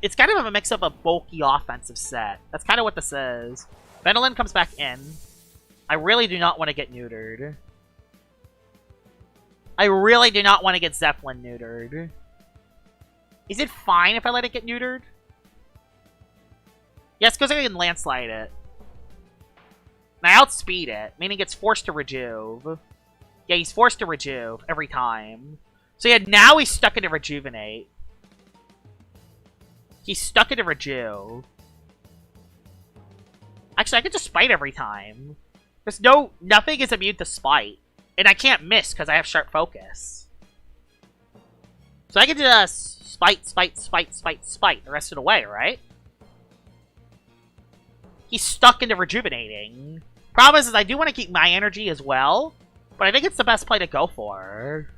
It's kind of a mix of a bulky offensive set. That's kind of what this is. Venolin comes back in. I really do not want to get neutered. I really do not want to get Zeppelin neutered. Is it fine if I let it get neutered? Yes, because I can landslide it. And I outspeed it, meaning it's forced to rejuve. Yeah, he's forced to rejuve every time. So yeah, now he's stuck into rejuvenate. He's stuck into rejuve. Actually, I can just spite every time. There's nothing is immune to spite. And I can't miss because I have sharp focus. So I can just spite the rest of the way, right? He's stuck into rejuvenating. Problem is I do want to keep my energy as well, but I think it's the best play to go for.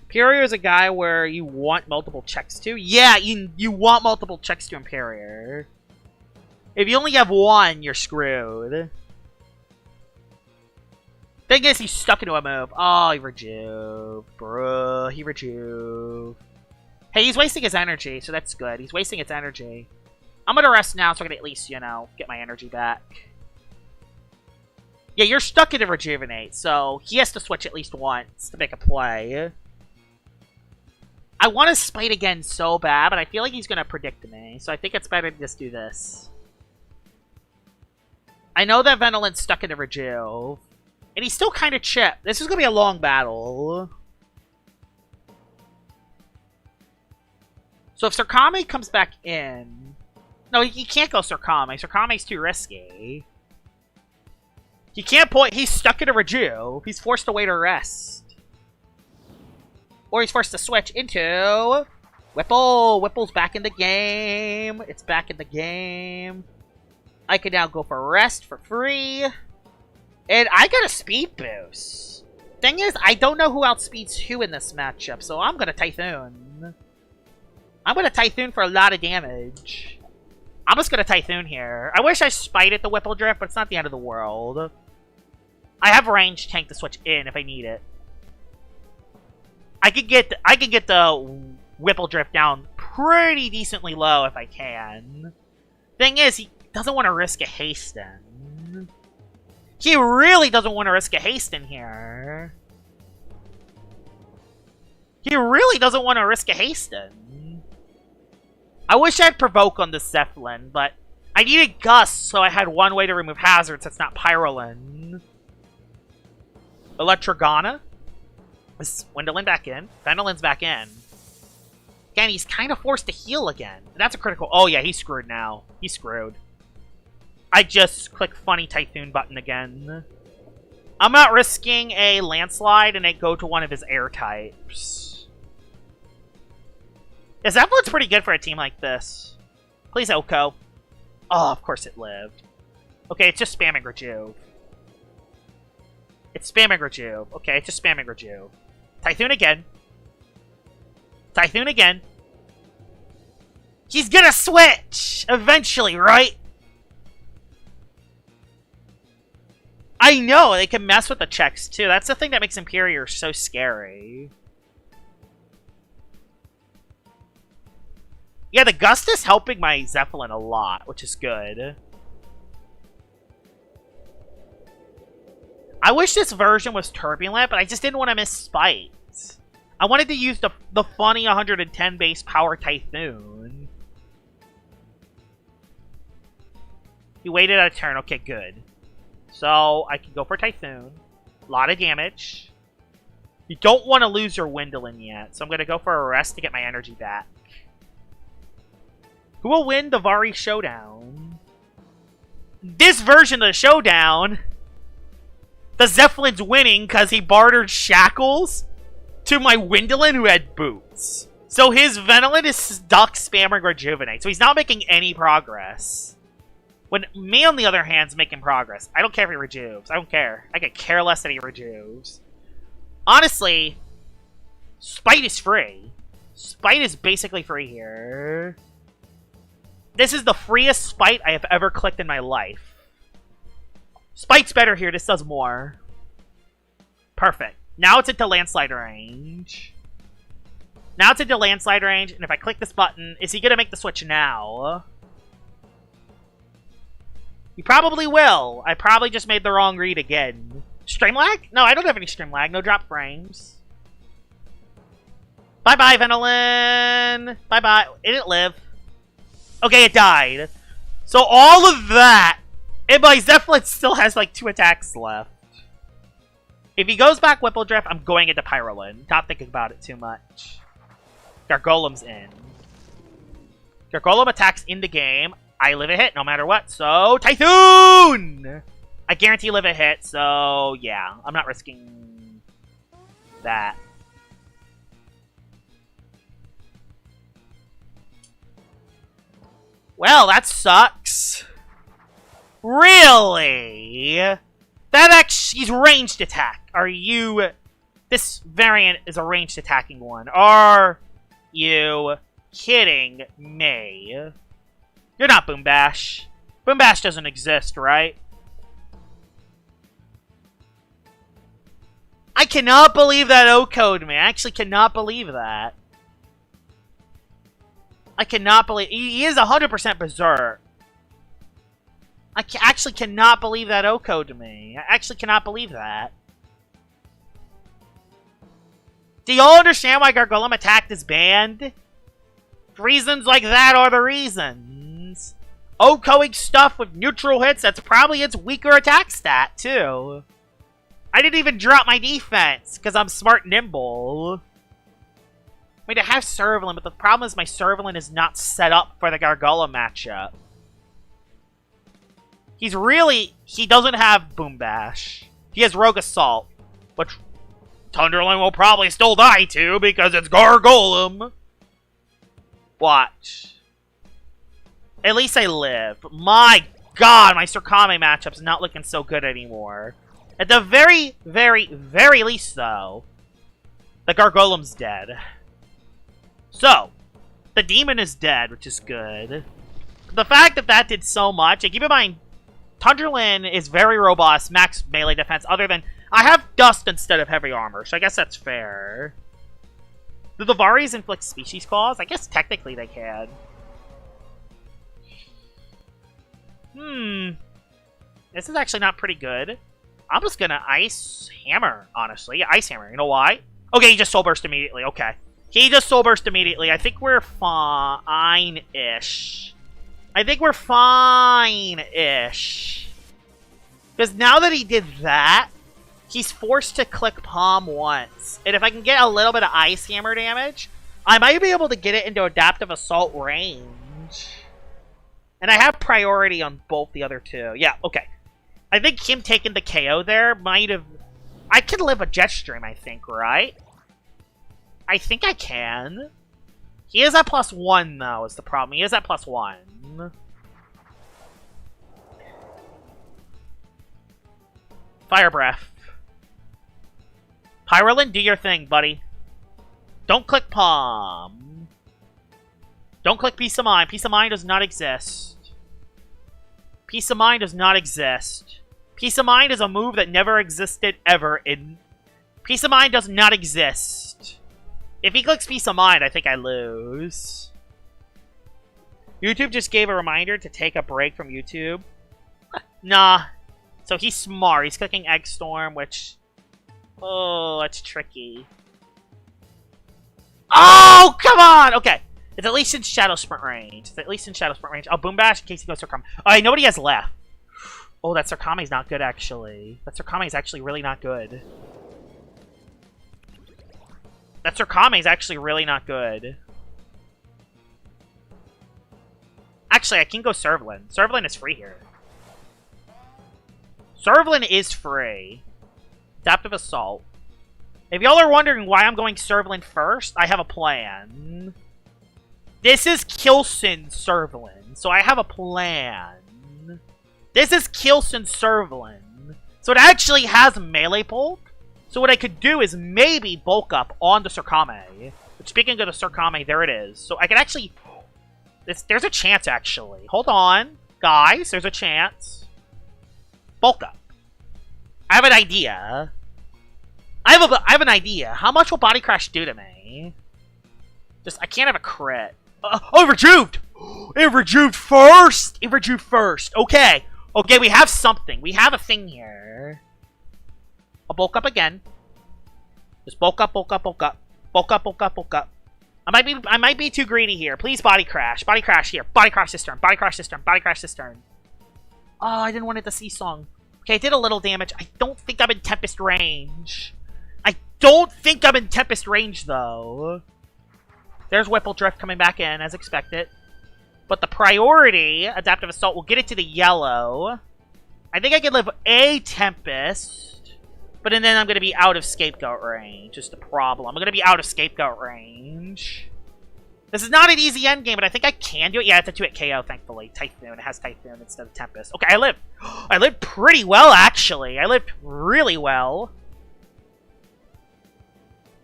Imperior is a guy where you want multiple checks to. Yeah, you want multiple checks to Imperior. If you only have one, you're screwed. Thing is, he's stuck into a move. Oh, he rejuve. Bruh, he rejuve. Hey, he's wasting his energy, so that's good. He's wasting its energy. I'm gonna rest now so I can at least, you know, get my energy back. Yeah, you're stuck into rejuvenate, so he has to switch at least once to make a play. I want to spite again so bad, but I feel like he's gonna predict me, so I think it's better to just do this. I know that Venolin's stuck into rejuve. And he's still kind of chipped. This is going to be a long battle. So if Surkame comes back in... No, he can't go Surkame. Surkame's too risky. He can't point... He's stuck in a rejuve. He's forced to wait or rest. Or he's forced to switch into... Whipple! Whipple's back in the game. It's back in the game. I can now go for rest for free. And I got a speed boost. Thing is, I don't know who outspeeds who in this matchup, so I'm gonna Typhoon. I'm gonna Typhoon for a lot of damage. I'm just gonna Typhoon here. I wish I spited the Whipple Drift, but it's not the end of the world. I have range tank to switch in if I need it. I could get the Whipple Drift down pretty decently low if I can. Thing is, he doesn't want to risk a hasten. He really doesn't want to risk a hasten here. He really doesn't want to risk a hasten. I wish I had Provoke on the Zeppelin, but I needed Gust, so I had one way to remove hazards that's not Pyrolin. Electrogana. Is Wendolin back in? Vendolin's back in. Again, he's kind of forced to heal again. That's a critical... Oh, yeah, he's screwed now. He's screwed. I just click funny Typhoon button again. I'm not risking a landslide and I go to one of his air types. Yeah, Zeppelin's pretty good for a team like this. Please, Oko. Oh, of course it lived. Okay, it's just spamming Rejuve. It's spamming Rejuve. Okay, it's just spamming Rejuve. Typhoon again. Typhoon again. He's gonna switch! Eventually, right? I know, they can mess with the checks too. That's the thing that makes Imperior so scary. Yeah, the Gust is helping my Zeppelin a lot, which is good. I wish this version was Turbulent, but I just didn't want to miss Spite. I wanted to use the funny 110 base power Typhoon. He waited a turn. Okay, good. So, I can go for Typhoon. A lot of damage. You don't want to lose your Wendolin yet, so I'm going to go for a rest to get my energy back. Who will win the Vari Showdown? This version of the Showdown, the Zeppelin's winning because he bartered Shackles to my Wendolin who had boots. So his Venolin is stuck spamming Rejuvenate, so he's not making any progress. When me, on the other hand, is making progress. I don't care if he rejuves. I don't care. I could care less that he rejuves. Honestly, Spite is free. Spite is basically free here. This is the freest Spite I have ever clicked in my life. Spite's better here. This does more. Perfect. Now it's into landslide range. Now it's into landslide range, and if I click this button, is he going to make the switch now? He probably will. I probably just made the wrong read again. Stream lag? No, I don't have any stream lag. No drop frames. Bye-bye, Venolin. Bye-bye. It didn't live. Okay, it died. So all of that, and my Zeppelin still has like 2 attacks left. If he goes back Whippledrift, I'm going into Pyrolin. Not thinking about it too much. Gargolem's in. Gargolem attacks in the game. I live a hit no matter what, so Typhoon! I guarantee live a hit, so yeah, I'm not risking that. Well, that sucks. Really? That actually, he's ranged attack. Are you... This variant is a ranged attacking one. Are you kidding me? You're not Boom Bash. Boom Bash doesn't exist, right? I cannot believe that O-code me. I actually cannot believe that. I cannot believe... He is 100% Berserk. I actually cannot believe that O-code to me. I actually cannot believe that. Do y'all understand why Gargolem attacked is banned? Reasons like that are the reasons. O-coding stuff with neutral hits, that's probably its weaker attack stat, too. I didn't even drop my defense, because I'm smart nimble. I mean, I have Servalin, but the problem is my Servalin is not set up for the Gargolem matchup. He's really... He doesn't have Boom Bash. He has Rogue Assault, which Thunderling will probably still die to because it's Gargolem. Watch. At least I live. My god, my Surkame matchup's not looking so good anymore. At the very, very, very least, though, the Gargolem's dead. So, the Demon is dead, which is good. The fact that that did so much, and keep in mind, Thunderlin is very robust, max melee defense, other than... I have Dust instead of Heavy Armor, so I guess that's fair. Do the Varis inflict Species Claws? I guess technically they can. This is actually not pretty good. I'm just gonna Ice Hammer, honestly. Ice Hammer, you know why? Okay, he just Soul Burst immediately, okay. He just Soul Burst immediately. I think we're fine-ish. I think we're fine-ish. Because now that he did that, he's forced to click Palm once. And if I can get a little bit of Ice Hammer damage, I might be able to get it into Adaptive Assault range. And I have priority on both the other two. Yeah, okay. I think him taking the KO there might have... I can live a Jet Stream, I think, right? I think I can. He is at +1, though, is the problem. He is at +1. Fire Breath. Pyrolin, do your thing, buddy. Don't click Palm. Don't click Peace of Mind. Peace of Mind does not exist. Peace of Mind does not exist. Peace of Mind is a move that never existed ever in... Peace of Mind does not exist. If he clicks Peace of Mind, I think I lose. YouTube just gave a reminder to take a break from YouTube. Nah. So he's smart. He's clicking Egg Storm, which... Oh, that's tricky. Oh, come on! Okay. It's at least in Shadow Sprint range. It's at least in Shadow Sprint range. Oh, Boom Bash in case he goes Sarkame. Alright, nobody has left. Oh, that Sarkame's not good, actually. That Sarkame's actually really not good. That Sarkame's actually really not good. Actually, I can go Servalin. Servalin is free here. Servalin is free. Adaptive Assault. If y'all are wondering why I'm going Servalin first, I have a plan. This is Kilson Servalin, so I have a plan. This is Kilson Servalin, so it actually has melee bulk. So what I could do is maybe bulk up on the Sarkame. But speaking of the Sarkame, there it is. So I could actually... There's a chance, actually. Hold on. Guys, there's a chance. Bulk up. I have an idea. I have an idea. How much will Body Crash do to me? Just, I can't have a crit. Oh, it rejuved! It rejuved first! It rejuved first. Okay. Okay, we have something. We have a thing here. I'll bulk up again. Just bulk up, bulk up, bulk up. Bulk up, bulk up, bulk up. I might be too greedy here. Please Body Crash. Body Crash here. Body Crash this turn. Body Crash this turn. Body Crash this turn. Oh, I didn't want it to see song. Okay, I did a little damage. I don't think I'm in Tempest range. I don't think I'm in Tempest range, though. There's Whipple Drift coming back in, as expected. But the priority, Adaptive Assault, will get it to the yellow. I think I can live a Tempest. But then I'm going to be out of Scapegoat range. Just a problem. I'm going to be out of Scapegoat range. This is not an easy endgame, but I think I can do it. Yeah, it's a 2-hit KO, thankfully. Typhoon. It has Typhoon instead of Tempest. Okay, I lived. I lived pretty well, actually. I lived really well.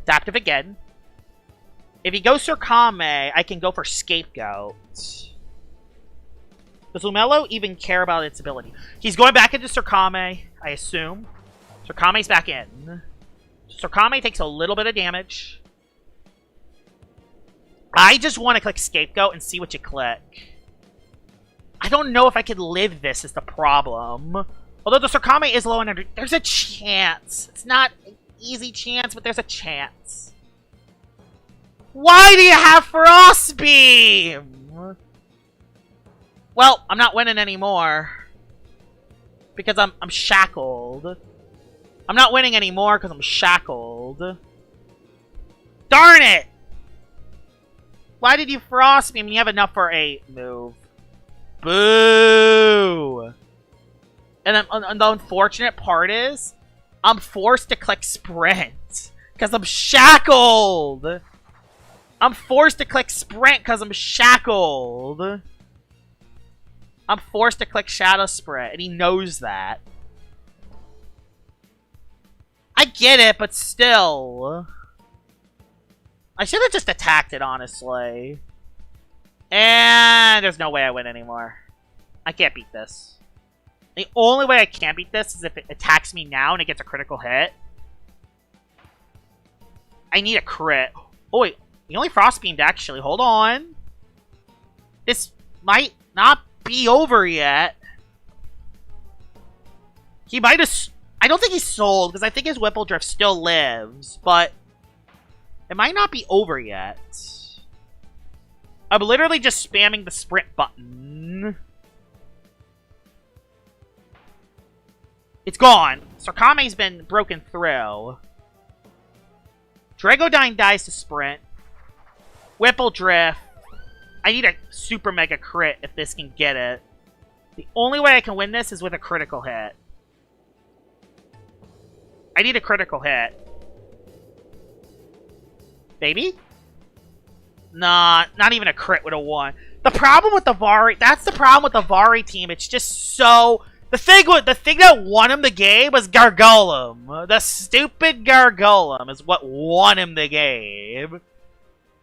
Adaptive again. If he goes Sarkame, I can go for Scapegoat. Does Lumello even care about its ability? He's going back into Sarkame, I assume. Sarkame's back in. Sarkame takes a little bit of damage. I just want to click Scapegoat and see what you click. I don't know if I could live this is the problem. Although the Sarkame is low energy, there's a chance. It's not an easy chance, but there's a chance. Why do you have Frost Beam? Well, I'm not winning anymore. Because I'm shackled. I'm not winning anymore because I'm shackled. Darn it! Why did you Frost Beam? You have enough for a move. Boo! And the unfortunate part is, I'm forced to click Sprint. Because I'm shackled! I'm forced to click Sprint because I'm shackled. I'm forced to click Shadow Sprint, and he knows that. I get it, but still. I should have just attacked it, honestly. And there's no way I win anymore. I can't beat this. The only way I can beat this is if it attacks me now and it gets a critical hit. I need a crit. Oh, wait. He only Frost Beamed, actually. Hold on. This might not be over yet. He might have... I don't think he's sold, because I think his Whipple Drift still lives, but it might not be over yet. I'm literally just spamming the sprint button. It's gone. Sarkame's been broken through. Dragodyne dies to sprint. Whipple Drift. I need a super mega crit if this can get it. The only way I can win this is with a critical hit. I need a critical hit. Maybe? Nah, not even a crit with a 1. The problem with the Vari... That's the problem with the Vari team. It's just so... The thing that won him the game was Gargolem. The stupid Gargolem is what won him the game.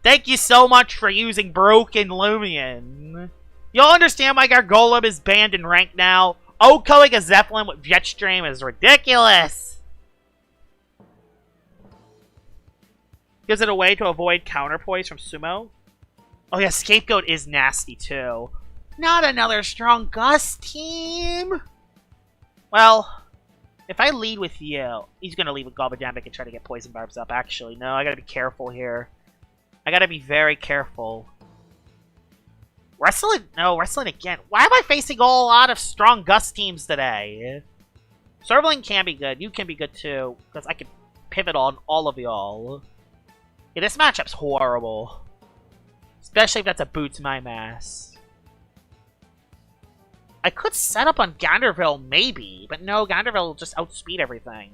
Thank you so much for using Broken Loomian. You'll understand why Gargolem is banned in rank now. Okoing a Zeppelin with Jetstream is ridiculous. Gives it a way to avoid counterpoise from Sumo. Oh yeah, Scapegoat is nasty too. Not another strong Gus team. Well, if I lead with you, he's gonna leave with Gobadamic and try to get Poison Barbs up. Actually, no, I gotta be careful here. I gotta be very careful. Wrestling? No, wrestling again. Why am I facing a lot of strong Gus teams today? Servaling can be good. You can be good too, because I can pivot on all of y'all. Yeah, this matchup's horrible. Especially if that's a Boots My Mask. I could set up on Ganderville, maybe, but no, Ganderville will just outspeed everything.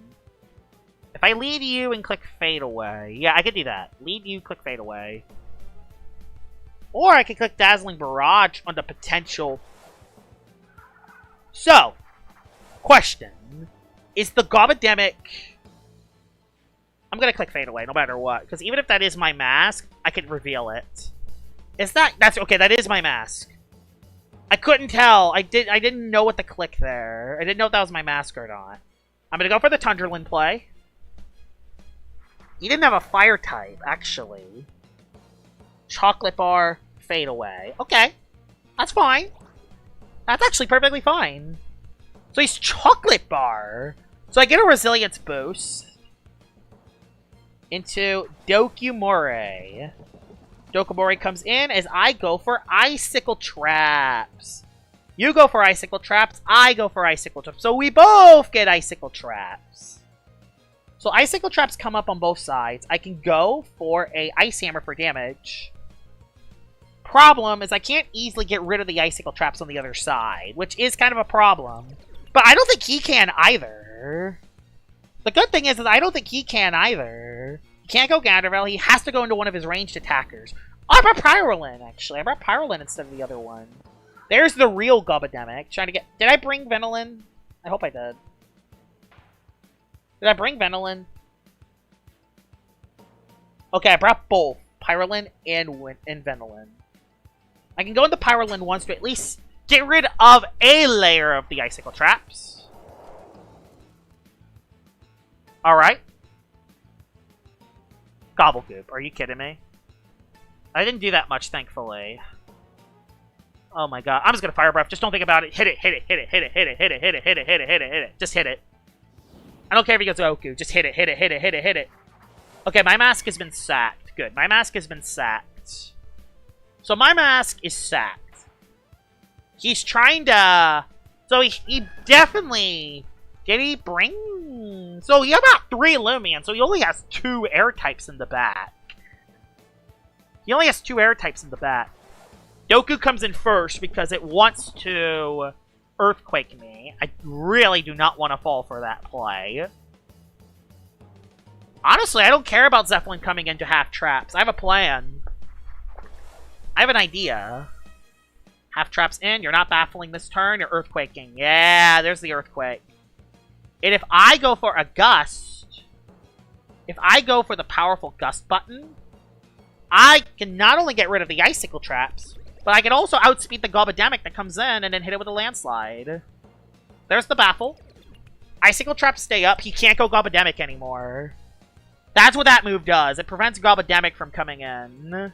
If I lead you and click Fade Away, yeah, I could do that. Lead you, click Fade Away. Or I could click Dazzling Barrage on the potential. So, question. Is the Gobademic... I'm gonna click Fade Away, no matter what. Because even if that is my mask, I can reveal it. That's okay, that is my mask. I couldn't tell. I didn't know what to click there. I didn't know if that was my mask or not. I'm gonna go for the Tundralin play. He didn't have a fire type, actually. Chocolate Bar, Fade Away. Okay. That's fine. That's actually perfectly fine. So he's Chocolate Bar. So I get a Resilience boost. Into Dokumore. Dokumore comes in as I go for Icicle Traps. You go for Icicle Traps, I go for Icicle Traps. So we both get Icicle Traps. So Icicle Traps come up on both sides. I can go for a Ice Hammer for damage. Problem is I can't easily get rid of the Icicle Traps on the other side, which is kind of a problem. But I don't think he can either. The good thing is that I don't think he can either. He can't go Ganderville. He has to go into one of his ranged attackers. Oh, I brought Pyrolin, actually. I brought Pyrolin instead of the other one. There's the real Gobademic. Trying to get... Did I bring Venolin? I hope I did. Did I bring Venolin? Okay, I brought both. Pyrolin and Venolin. I can go into Pyrolin once to at least get rid of a layer of the Icicle Traps. Alright. Gobblegoop, are you kidding me? I didn't do that much, thankfully. Oh my god. I'm just gonna Fire Breath. Just don't think about it. Hit it, hit it, hit it, hit it, hit it, hit it, hit it, hit it, hit it, hit it, hit it. Just hit it. I don't care if he goes Goku. Just hit it, hit it, hit it, hit it, hit it. Okay, my mask has been sacked. Good. My mask has been sacked. So my mask is sacked. He's trying to... So he definitely... Did he bring... So he got 3 Loomian, so he only has 2 air types in the back. He only has 2 air types in the back. Doku comes in first because it wants to Earthquake me. I really do not want to fall for that play. Honestly, I don't care about Zeppelin coming into half traps. I have a plan. I have an idea. Half traps in, you're not baffling this turn, you're Earthquaking. Yeah, there's the Earthquake. And if I go for a Gust, if I go for the powerful Gust button, I can not only get rid of the Icicle Traps, but I can also outspeed the Gobademic that comes in and then hit it with a Landslide. There's the Baffle. Icicle Traps stay up. He can't go Gobademic anymore. That's what that move does. It prevents Gobademic from coming in. And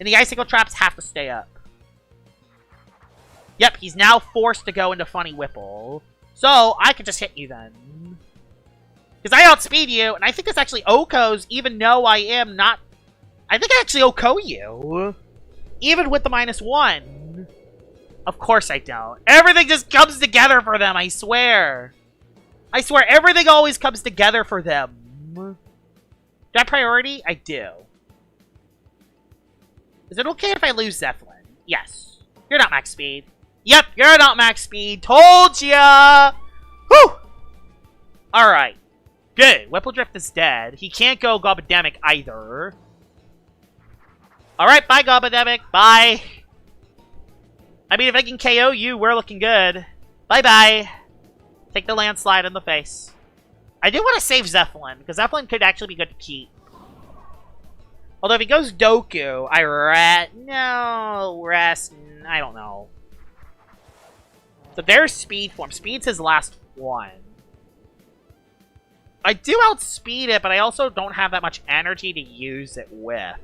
the Icicle Traps have to stay up. Yep, he's now forced to go into Funny Whipple. So, I can just hit you then. Because I outspeed you, and I think it's actually Oko's, even though I am not... I think I actually Oko you. Even with the -1. Of course I don't. Everything just comes together for them, I swear. I swear, everything always comes together for them. Do I priority? I do. Is it okay if I lose Zeppelin? Yes. You're not max speed. Yep, you're not max speed. Told ya! Whew! Alright. Good. Whippledrift is dead. He can't go Gobademic either. Alright, bye Gobademic. Bye. I mean, if I can KO you, we're looking good. Bye-bye. Take the landslide in the face. I do want to save Zeppelin, because Zeppelin could actually be good to keep. Although if he goes Doku, I I don't know. So there's Speed form. Speed's his last one. I do outspeed it, but I also don't have that much energy to use it with.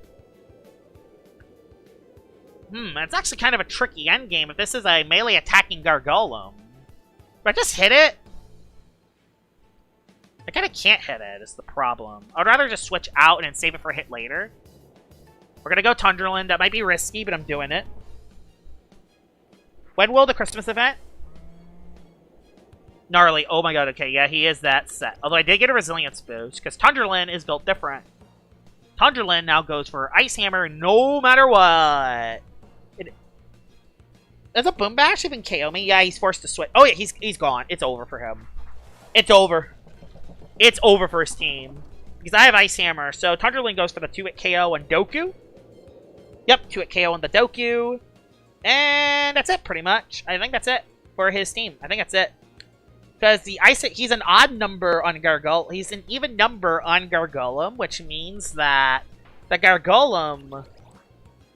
That's actually kind of a tricky endgame if this is a melee attacking Gargolem. But I just hit it? I kind of can't hit it, is the problem. I'd rather just switch out and then save it for a hit later. We're gonna go Tundraland. That might be risky, but I'm doing it. When will the Christmas event? Gnarly. Oh my god, okay, yeah, he is that set. Although I did get a resilience boost, because Tundraland is built different. Tundraland now goes for Ice Hammer no matter what. Does a Boom Bash even KO me? Yeah, he's forced to switch. Oh yeah, he's gone. It's over for him. It's over. It's over for his team. Because I have Ice Hammer, so Tundraland goes for the 2-hit KO on Doku. Yep, 2-hit KO on the Doku. And that's it, pretty much. I think that's it for his team. I think that's it. Because the he's an odd number on Gargolem. He's an even number on Gargolem, which means that the Gargolem...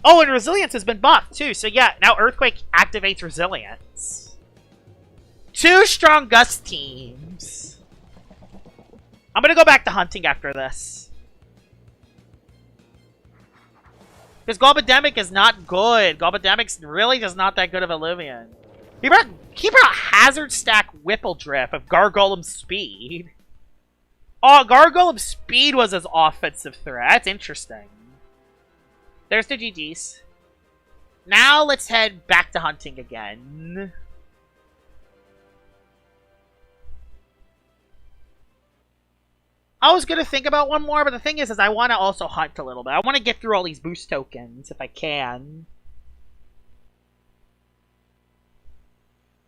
Oh, and Resilience has been buffed, too. So yeah, now Earthquake activates Resilience. 2 strong Gust teams. I'm gonna go back to hunting after this. Because Gobademic is not good. Gobademic's really just not that good of a Loomian. He brought Hazard Stack Whippledrift of Gargolem Speed. Oh, Gargolem Speed was his offensive threat. That's interesting. There's the GGs. Now let's head back to hunting again. I was going to think about one more, but the thing is I want to also hunt a little bit. I want to get through all these boost tokens if I can.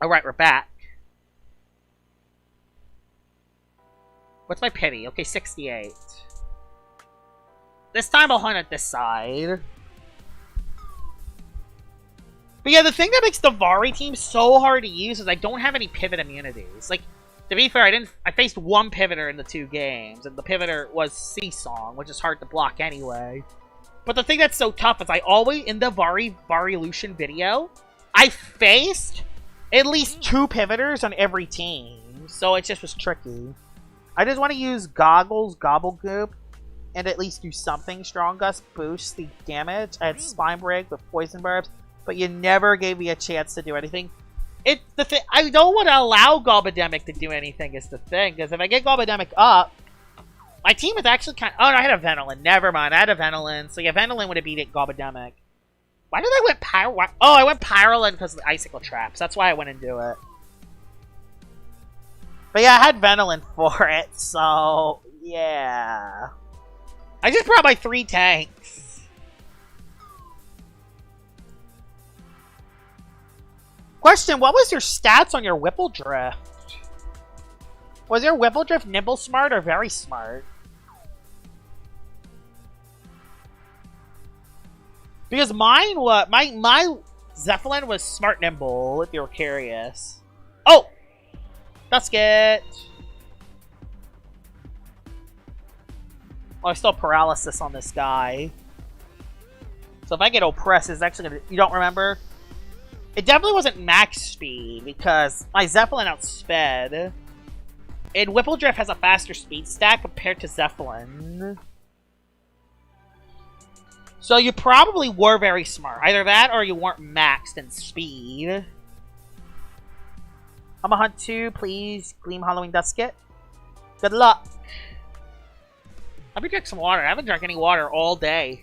Alright, we're back. What's my pity? Okay, 68. This time I'll hunt at this side. But yeah, the thing that makes the Vari team so hard to use is I don't have any pivot immunities. Like, to be fair, I faced one pivoter in the 2 games, and the pivoter was Seasong, which is hard to block anyway. But the thing that's so tough is I always, in the Vari-Lucian video, I faced at least 2 pivoters on every team, so it just was tricky. I just want to use Goggles, Gobblegoop, and at least do something. Strong Gust boosts the damage. I had Spine Break with Poison Barbs, but you never gave me a chance to do anything. I don't want to allow Gobademic to do anything is the thing, because if I get Gobademic up, my team is actually kind of... Oh, no, I had a Venolin. Never mind, I had a Venolin. So yeah, Venolin would have beat Gobademic. Why did I went Pyro... Oh, I went Pyrolin because of the Icicle Traps. That's why I went into it. But yeah, I had Venolin for it, so... Yeah... I just brought my 3 tanks. Question, what was your stats on your Whippledrift? Was your Whippledrift Nimble Smart or Very Smart? Because mine was... My Zeppelin was Smart Nimble, if you were curious. Oh! Dusket! Oh, I still have Paralysis on this guy. So if I get Oppressed, it's actually gonna... You don't remember? It definitely wasn't max speed, because my Zeppelin outsped. And Whippledrift has a faster speed stack compared to Zeppelin. So you probably were very smart. Either that, or you weren't maxed in speed. I'm gonna hunt 2, please. Gleam Halloween Dusket. Good luck. Let me drink some water. I haven't drank any water all day.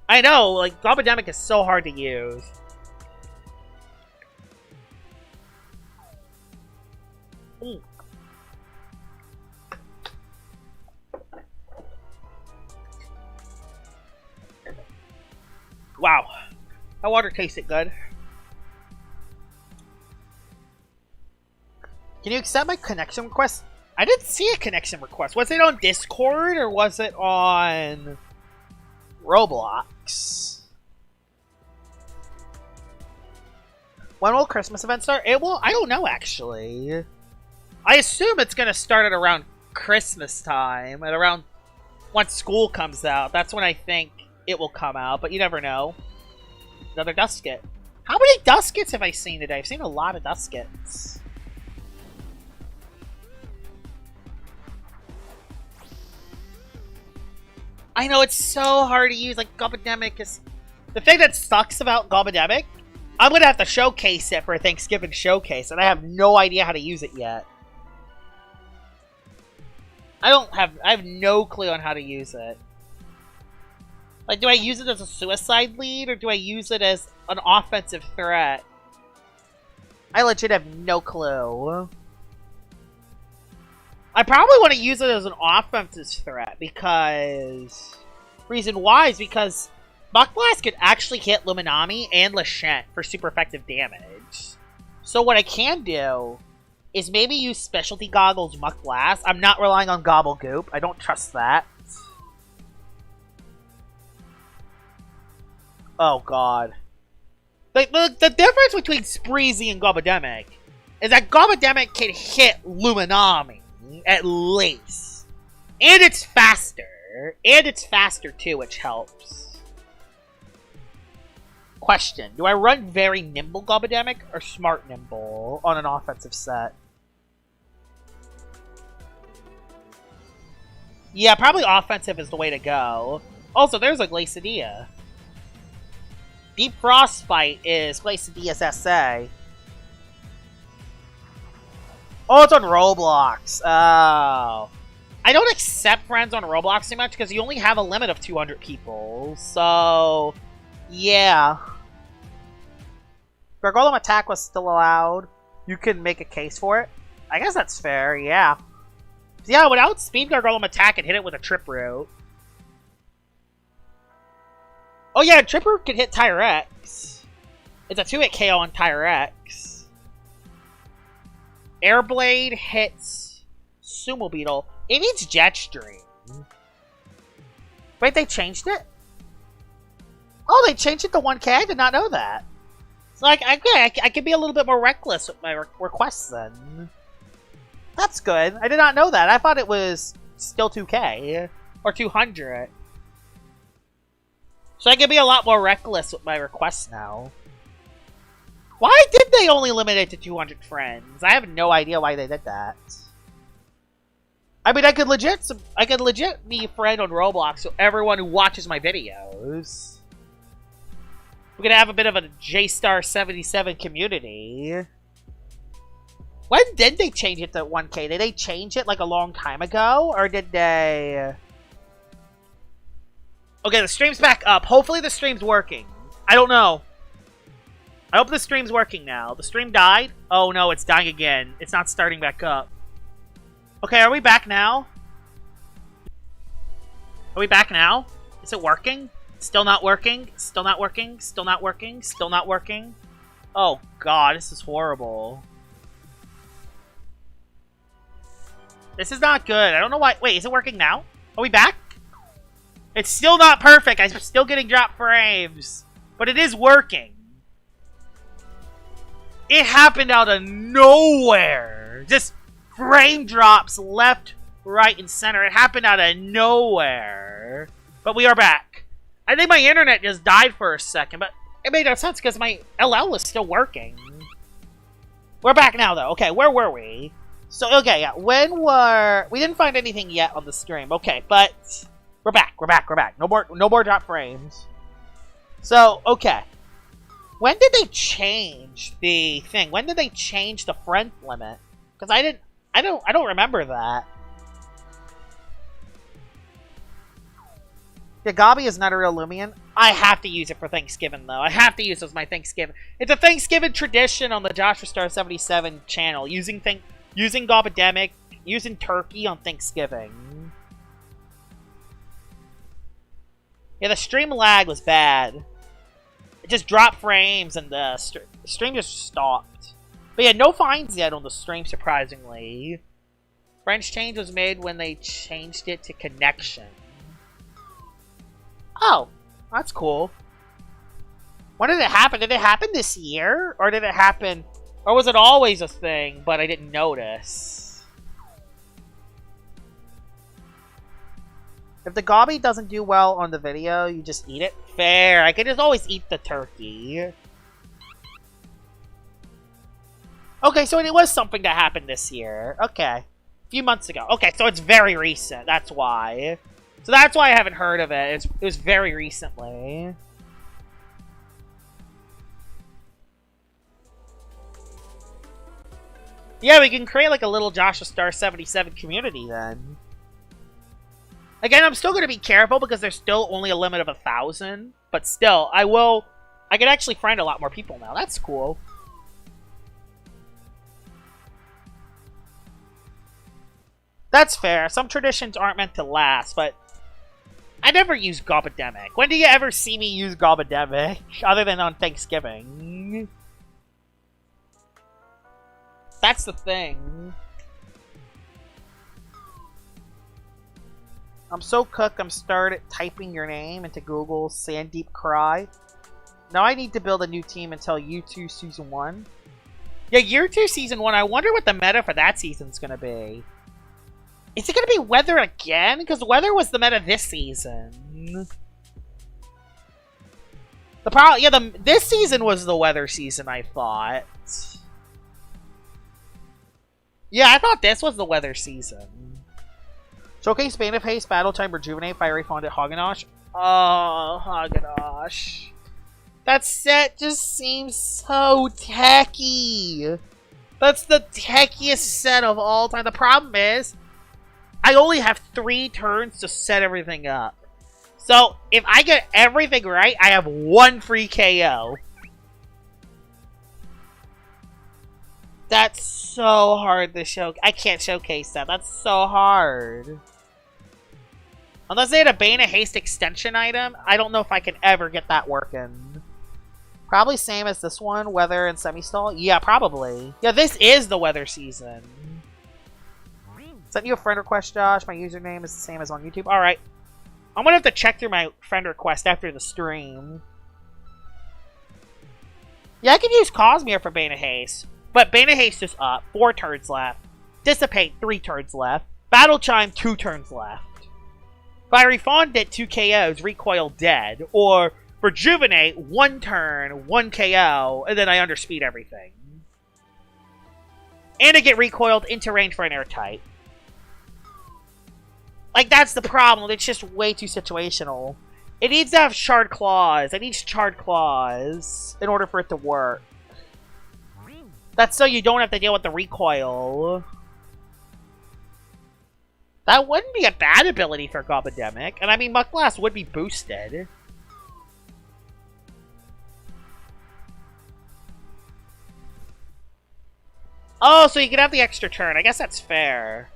I I know, like, Globademic is so hard to use. Mm. Wow. That water tasted good. Can you accept my connection request? I didn't see a connection request. Was it on Discord or was it on Roblox? When will Christmas event start? It will. I don't know, actually. I assume it's going to start at around Christmas time. At around once school comes out. That's when I think it will come out. But you never know. Another Duskit. How many Duskits have I seen today? I've seen a lot of Duskits. I know, it's so hard to use. Like, Globademic is... The thing that sucks about Globademic, I'm going to have to showcase it for a Thanksgiving showcase, and I have no idea how to use it yet. I have no clue on how to use it. Like, do I use it as a suicide lead, or do I use it as an offensive threat? I legit have no clue. I probably want to use it as an offensive threat, because... Reason why is because Muck Blast could actually hit Luminami and Lashent for super effective damage. So what I can do is maybe use Specialty Goggles Muck Blast. I'm not relying on Gobble Goop. I don't trust that. Oh god. The difference between Spreezy and Globademic is that Globademic can hit Luminami, at least. And it's faster. And it's faster too, which helps. Question. Do I run very nimble Globademic or smart nimble on an offensive set? Yeah, probably offensive is the way to go. Also, there's a Glacidia. Deep Frostbite is Glacidia's SA. Oh, it's on Roblox. Oh. I don't accept friends on Roblox too much because you only have a limit of 200 people. So, yeah. If Gargolem attack was still allowed, you could make a case for it. I guess that's fair, yeah. Yeah, without speed Gargolem attack and hit it with a Trip Root. Oh yeah, Trip Root can hit Tyrex. It's a 2-hit KO on Tyrex. Airblade hits Sumo Beetle. It needs Jetstream. Wait, they changed it? Oh, they changed it to 1K? I did not know that. So I can be a little bit more reckless with my requests then. That's good. I did not know that. I thought it was still 2K. Or 200. So I can be a lot more reckless with my requests now. Why did they only limit it to 200 friends? I have no idea why they did that. I mean, I could legit be a friend on Roblox so everyone who watches my videos. We're gonna have a bit of a J-Star77 community. When did they change it to 1K? Did they change it like a long time ago? Or did they... Okay, the stream's back up. Hopefully the stream's working. I don't know. I hope the stream's working now. The stream died? Oh no, it's dying again. It's not starting back up. Okay, are we back now? Are we back now? Is it working? Still not working? Still not working? Still not working? Still not working? Oh god, this is horrible. This is not good. I don't know why. Wait, is it working now? Are we back? It's still not perfect. I'm still getting drop frames. But it is working. It happened out of nowhere. Just frame drops left, right, and center. It happened out of nowhere. But we are back. I think my internet just died for a second, but it made no sense because my LL was still working. We're back now, though. Okay, where were we? So, okay, yeah. We didn't find anything yet on the stream. Okay, but we're back. We're back. We're back. No more drop frames. So, okay. When did they change the thing? When did they change the friend limit? Because I don't remember that. Yeah, Gabi is not a real Loomian. I have to use it for Thanksgiving, though. I have to use it as my Thanksgiving. It's a Thanksgiving tradition on the Joshua Star 77 channel. Using Gobademic, using turkey on Thanksgiving. Yeah, the stream lag was bad. It just dropped frames and the stream just stopped. But yeah, no fines yet on the stream, surprisingly. French change was made when they changed it to connection. Oh, that's cool. When did it happen? Did it happen this year? Or did it happen... Or was it always a thing, but I didn't notice? If the Gabi doesn't do well on the video, you just eat it? Fair. I could just always eat the turkey. Okay, so it was something that happened this year. Okay. A few months ago. Okay, so it's very recent. That's why. So that's why I haven't heard of it. It was very recently. Yeah, we can create like a little Joshua Star 77 community then. Again, I'm still going to be careful because there's still only a limit of 1,000. But still, I can actually friend a lot more people now. That's cool. That's fair. Some traditions aren't meant to last, but I never use Gobademic. When do you ever see me use Gobademic? Other than on Thanksgiving. That's the thing. I'm so cooked, I'm started typing your name into Google Sandeep Cry. Now I need to build a new team until Year 2 Season 1. Yeah, Year 2 Season 1, I wonder what the meta for that season's gonna be. Is it gonna be weather again? Because weather was the meta this season. This season was the weather season, I thought. Yeah, I thought this was the weather season. Showcase Bane of Haste, Battle Time, Rejuvenate, Fiery Fondant, Hagenosh. Oh, Hagenosh. That set just seems so techy. That's the techiest set of all time. The problem is, I only have 3 turns to set everything up. So, if I get everything right, I have 1 free KO. That's so hard to show. I can't showcase that. That's so hard. Unless they had a Bane of Haste extension item, I don't know if I can ever get that working. Probably same as this one, weather and semi-stall. Yeah, probably. Yeah, this is the weather season. Sent you a friend request, Josh. My username is the same as on YouTube. Alright. I'm gonna have to check through my friend request after the stream. Yeah, I can use Cosmere for Bane of Haste. But Bane of Haste is up. 4 turns left. Dissipate, 3 turns left. Battle Chime, 2 turns left. Fiery Fondant, 2 KOs, Recoil dead. Or Rejuvenate, 1 turn, 1 KO, and then I underspeed everything. And I get recoiled into range for an airtight. Like, that's the problem. It's just way too situational. It needs to have Shard Claws. It needs Shard Claws in order for it to work. That's so you don't have to deal with the recoil. That wouldn't be a bad ability for Gobademic. And I mean, Muckblast would be boosted. Oh, so you can have the extra turn. I guess that's fair.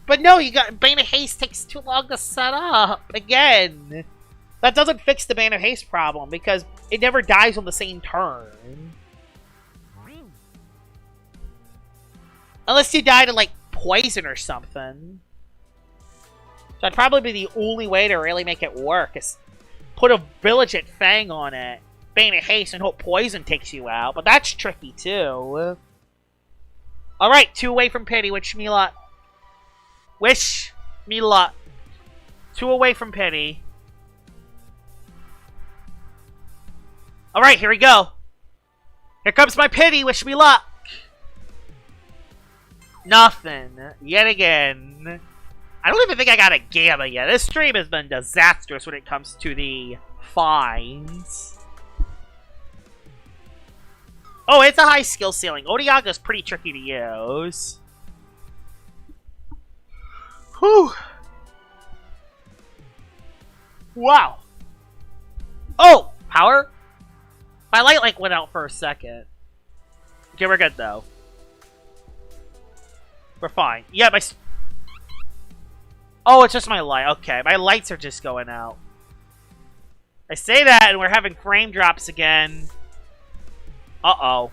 But no, you got Bane of Haste takes too long to set up. Again. That doesn't fix the Bane of Haste problem because it never dies on the same turn. Unless you die to, like, poison or something. So that'd probably be the only way to really make it work, is put a Villaget Fang on it, Bane of Haste, and hope poison takes you out. But that's tricky, too. Alright, 2 away from Pity. Wish me luck. Wish me luck. 2 away from Pity. Alright, here we go. Here comes my Pity. Wish me luck. Nothing. Yet again. I don't even think I got a Gamma yet. This stream has been disastrous when it comes to the fines. Oh, it's a high skill ceiling. Odiaga's pretty tricky to use. Whew. Wow. Oh! Power? My light like went out for a second. Okay, we're good though. We're fine. Yeah, my... Oh, it's just my light. Okay, my lights are just going out. I say that and we're having frame drops again. Uh-oh.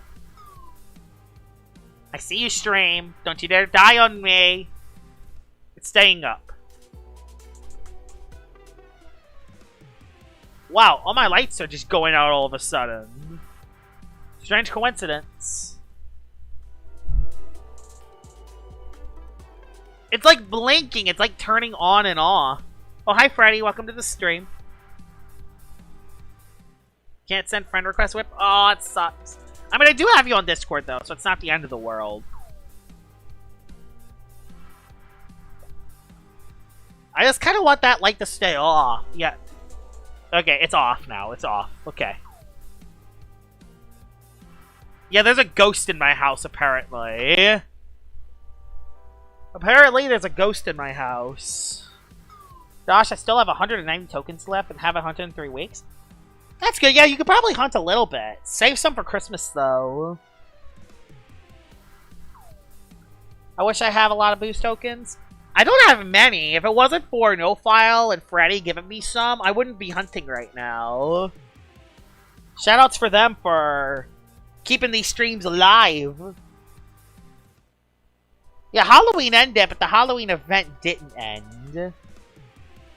I see you, stream. Don't you dare die on me. It's staying up. Wow, all my lights are just going out all of a sudden. Strange coincidence. It's like blinking. It's like turning on and off. Oh, hi, Freddy. Welcome to the stream. Can't send friend request whip. Oh, it sucks. I mean, I do have you on Discord, though, so it's not the end of the world. I just kind of want that light to stay off. Yeah. Okay, it's off now. It's off. Okay. Yeah, there's a ghost in my house, apparently. Apparently, there's a ghost in my house. Gosh, I still have 190 tokens left and have 103 weeks. That's good. Yeah, you could probably hunt a little bit. Save some for Christmas, though. I wish I have a lot of boost tokens. I don't have many. If it wasn't for No File and Freddy giving me some, I wouldn't be hunting right now. Shoutouts for them for keeping these streams alive. Yeah, Halloween ended, but the Halloween event didn't end.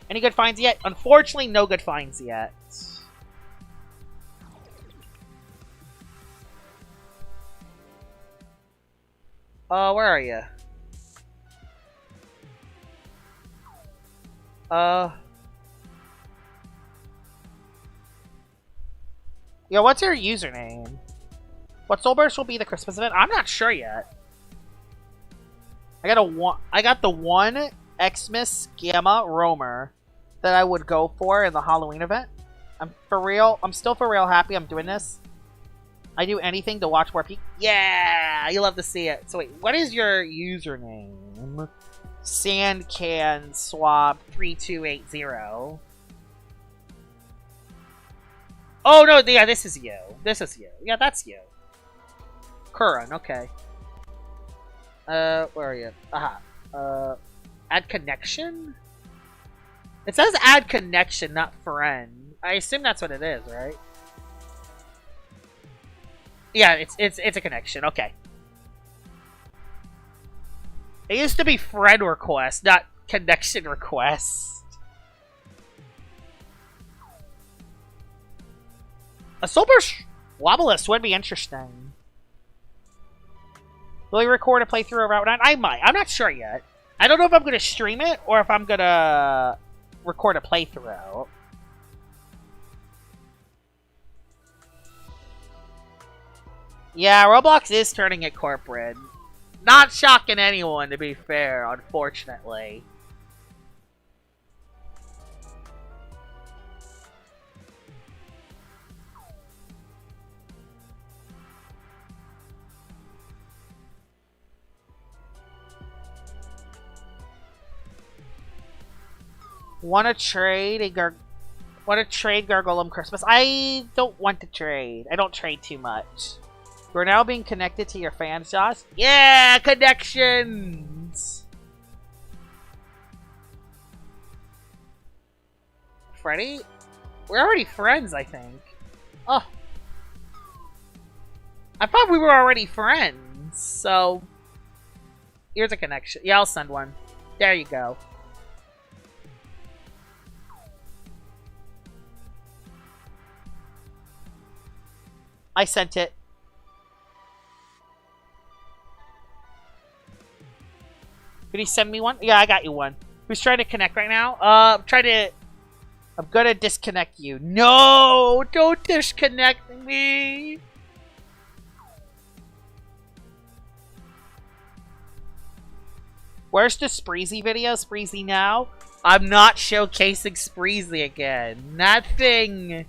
Any good finds yet? Unfortunately, no good finds yet. Where are you? Yeah, what's your username? What Soulburst will be the Christmas event? I'm not sure yet. I got the one Xmas Gamma Roamer that I would go for in the Halloween event. I'm still for real happy I'm doing this. I do anything to watch more people. Yeah, you love to see it. So wait, what is your username? Sandcan Swab 3280. Oh no, yeah, this is you. This is you. Yeah, that's you. Curran, okay. Where are you? Aha. Add connection? It says add connection, not friend. I assume that's what it is, right? Yeah, it's a connection. Okay. It used to be friend request, not connection request. A Soulburst Wobblist would be interesting. Will you record a playthrough of Route 9? I might. I'm not sure yet. I don't know if I'm going to stream it or if I'm going to record a playthrough. Yeah, Roblox is turning it corporate. Not shocking anyone, to be fair, unfortunately. Want to trade Gargolem Christmas? I don't want to trade. I don't trade too much. We're now being connected to your fans, Josh. Yeah, connections! Freddy? We're already friends, I think. Oh. I thought we were already friends, so... Here's a connection. Yeah, I'll send one. There you go. I sent it. Could he send me one? Yeah, I got you one. Who's trying to connect right now? I'm gonna disconnect you. No! Don't disconnect me! Where's the Spreezy video? Spreezy now? I'm not showcasing Spreezy again. That thing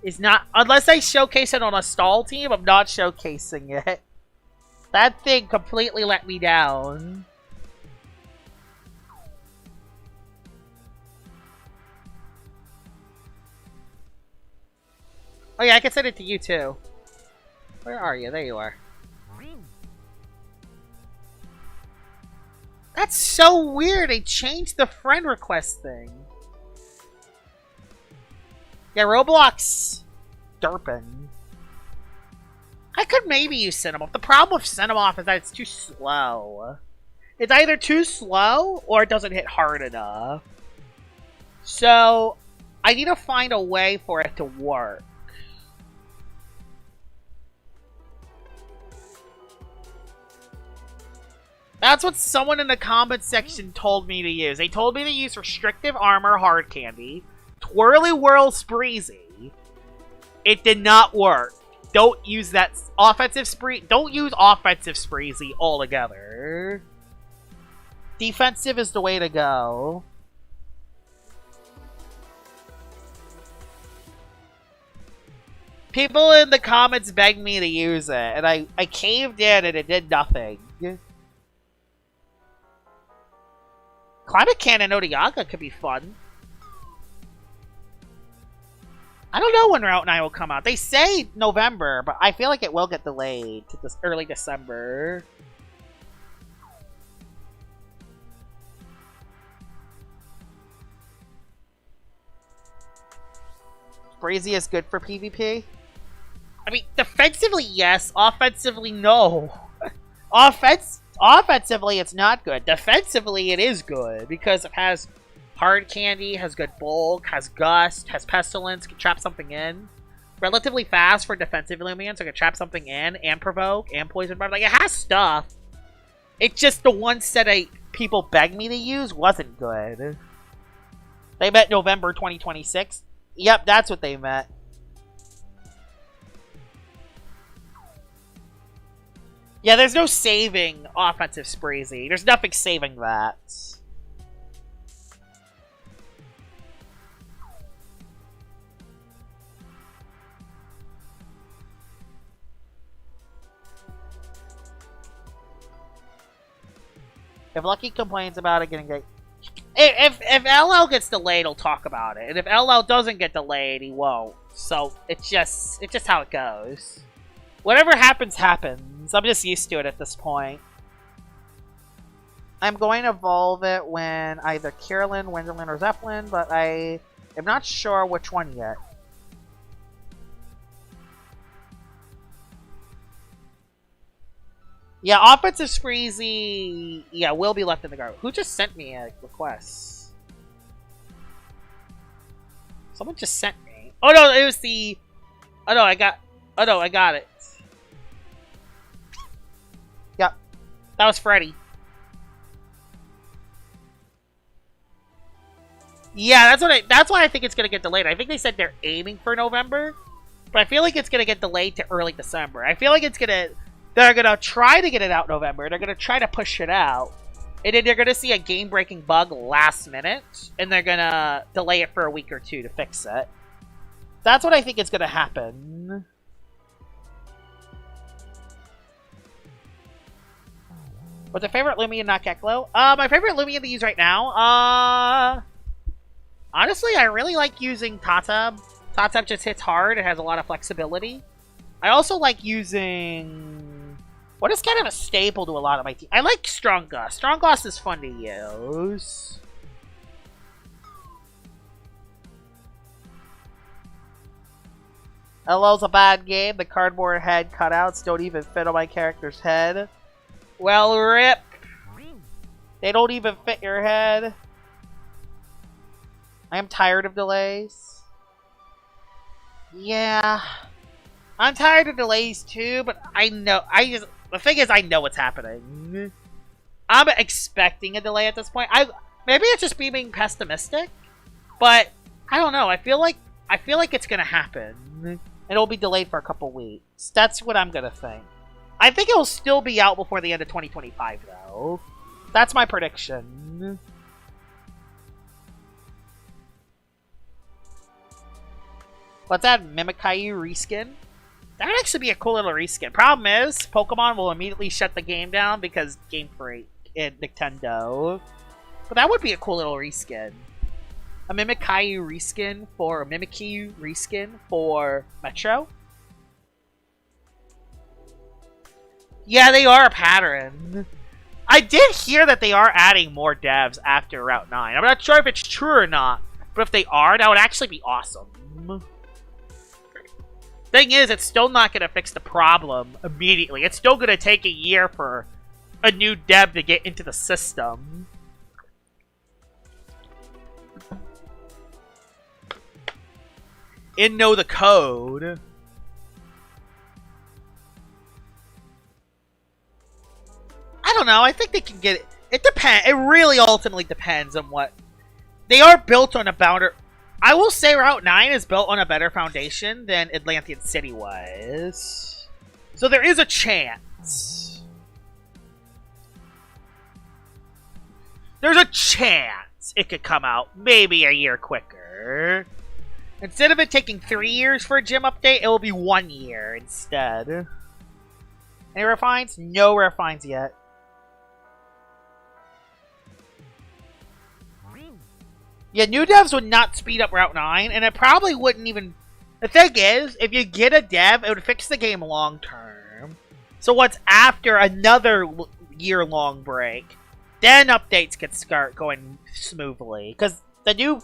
is not... Unless I showcase it on a stall team, I'm not showcasing it. That thing completely let me down. Oh yeah, I can send it to you too. Where are you? There you are. That's so weird. They changed the friend request thing. Yeah, Roblox. Derpin. I could maybe use Cinemoff. The problem with Cinemoff is that it's too slow. It's either too slow or it doesn't hit hard enough. So, I need to find a way for it to work. That's what someone in the comments section told me to use. They told me to use Restrictive Armor Hard Candy, Twirly Whirl Spreezy. It did not work. Don't use that offensive spree. Don't use offensive Spreezy altogether. Defensive is the way to go. People in the comments begged me to use it, and I caved in and it did nothing. Climate Cannon Odiaga could be fun. I don't know when Route 9 will come out. They say November, but I feel like it will get delayed to this early December. Brazy is good for PvP? I mean, defensively, yes. Offensively, no. Offensively, it's not good. Defensively, it is good because it has hard candy, has good bulk, has gust, has pestilence, can trap something in. Relatively fast for defensive Loomian, so it can trap something in and provoke and poison barb. Like, it has stuff. It's just the one set people begged me to use wasn't good. They meant November 2026. Yep, that's what they meant. Yeah, there's no saving offensive Spreezy. There's nothing saving that. If Lucky complains about it getting... If LL gets delayed, he'll talk about it. And if LL doesn't get delayed, he won't. So, it's just how it goes. Whatever happens, happens. I'm just used to it at this point. I'm going to evolve it when either Carolyn, Wenderlin, or Zeppelin, but I am not sure which one yet. Yeah, offensive Spreezy, yeah, will be left in the garbage. Who just sent me a request? Someone just sent me. Oh no, it was the... Oh no, I got it. Yep. That was Freddy. Yeah, that's why I think it's gonna get delayed. I think they said they're aiming for November, but I feel like it's gonna get delayed to early December. I feel like they're gonna try to get it out November. They're gonna try to push it out. And then they're gonna see a game-breaking bug last minute, and they're gonna delay it for a week or two to fix it. That's what I think is gonna happen. What's your favorite Loomian, not Keklo? My favorite Loomian to use right now? Honestly, I really like using Tatab. Tatab just hits hard. It has a lot of flexibility. I also like using... what is kind of a staple to a lot of my team? I like Strong Gust. Strong Gust is fun to use. LOL's a bad game. The cardboard head cutouts don't even fit on my character's head. Well, rip. They don't even fit your head. I am tired of delays. Yeah. I'm tired of delays too, but I know, the thing is, I know what's happening. I'm expecting a delay at this point. Maybe it's just me being pessimistic, but I don't know. I feel like it's gonna happen, and it'll be delayed for a couple weeks. That's what I'm gonna think. I think it'll still be out before the end of 2025, though. That's my prediction. What's that Mimikyu reskin? That would actually be a cool little reskin. Problem is, Pokemon will immediately shut the game down because Game Freak and Nintendo. But that would be a cool little reskin. a Mimikyu reskin for Metro. Yeah, they are a pattern. I did hear that they are adding more devs after Route 9. I'm not sure if it's true or not, but if they are, that would actually be awesome. Thing is, it's still not going to fix the problem immediately. It's still going to take a year for a new dev to get into the system. And know the code. I don't know. I think they can get it. It depends. It really ultimately depends on what. They are built on a better. I will say Route 9 is built on a better foundation than Atlantean City was. So there is a chance. There's a chance it could come out maybe a year quicker. Instead of it taking 3 years for a gym update, it will be 1 year instead. Any refines? No refines yet. Yeah, new devs would not speed up Route 9, and it probably wouldn't even... The thing is, if you get a dev, it would fix the game long term. So what's after another year-long break, then updates could start going smoothly. Because the new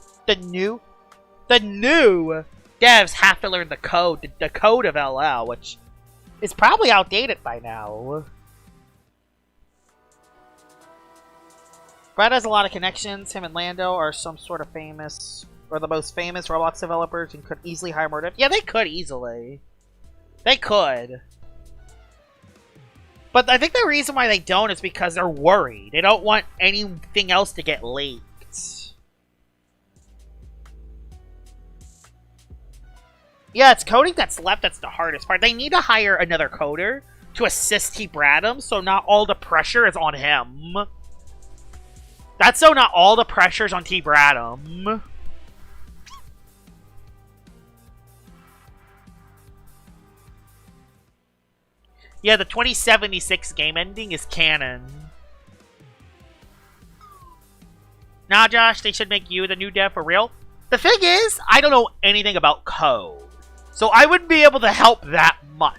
devs have to learn the code of LL, which is probably outdated by now. Brad has a lot of connections. Him and Lando are some sort of famous, or the most famous Roblox developers, and could easily hire more devs. Yeah, they could easily. They could. But I think the reason why they don't is because they're worried. They don't want anything else to get leaked. Yeah, it's coding that's left that's the hardest part. They need to hire another coder to assist T. Bradham, so not all the pressure is on him. That's so not all the pressure's on T. Bradham. Yeah, the 2076 game ending is canon. Nah, Josh, they should make you the new dev for real. The thing is, I don't know anything about code. So I wouldn't be able to help that much.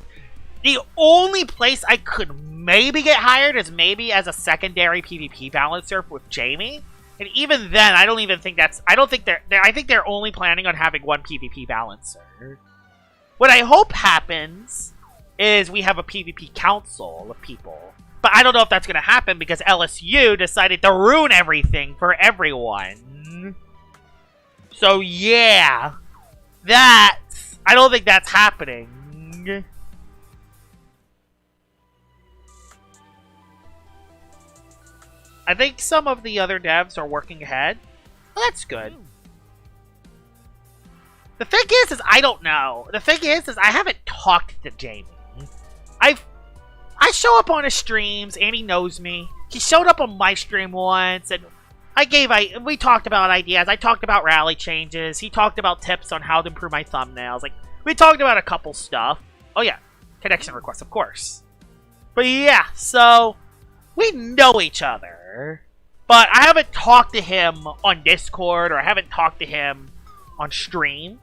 The only place I could maybe get hired is maybe as a secondary PvP balancer with Jamie. And even then, I don't even think that's... I think they're only planning on having one PvP balancer. What I hope happens is we have a PvP council of people. But I don't know if that's going to happen because LSU decided to ruin everything for everyone. So yeah, I don't think that's happening. I think some of the other devs are working ahead. Well, that's good. The thing is I don't know. The thing is I haven't talked to Jamie. I show up on his streams, and he knows me. He showed up on my stream once, and we talked about ideas. I talked about rally changes. He talked about tips on how to improve my thumbnails. Like, we talked about a couple stuff. Oh yeah, connection requests, of course. But yeah, so we know each other. But I haven't talked to him on Discord, or I haven't talked to him on stream.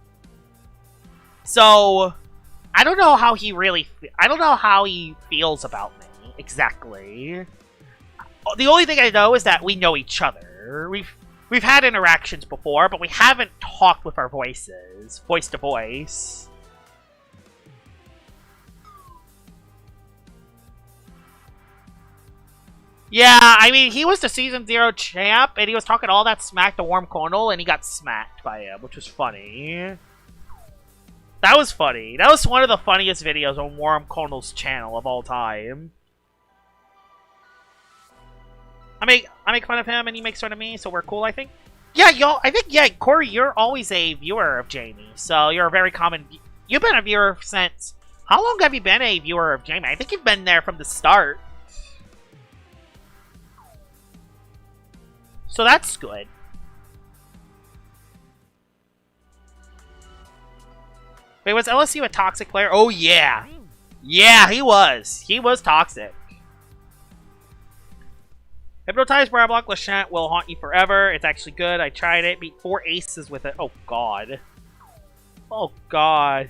So I don't know how he feels about me exactly. The only thing I know is that we know each other. We've had interactions before, but we haven't talked with our voices, voice to voice. Yeah, I mean, he was the Season 0 champ, and he was talking all that smack to Warm Cornel, and he got smacked by him, which was funny. That was funny. That was one of the funniest videos on Warm Cornel's channel of all time. I make fun of him, and he makes fun of me, so we're cool, I think. Yeah, Corey, you're always a viewer of Jamie, so you're a very common... You've been a viewer since... How long have you been a viewer of Jamie? I think you've been there from the start. So that's good. Wait, was LSU a toxic player? Oh, yeah. Yeah, he was. He was toxic. Hypnotize, Brow Block, Lachant will haunt you forever. It's actually good. I tried it. Beat 4 aces with it. Oh, God. Oh, God.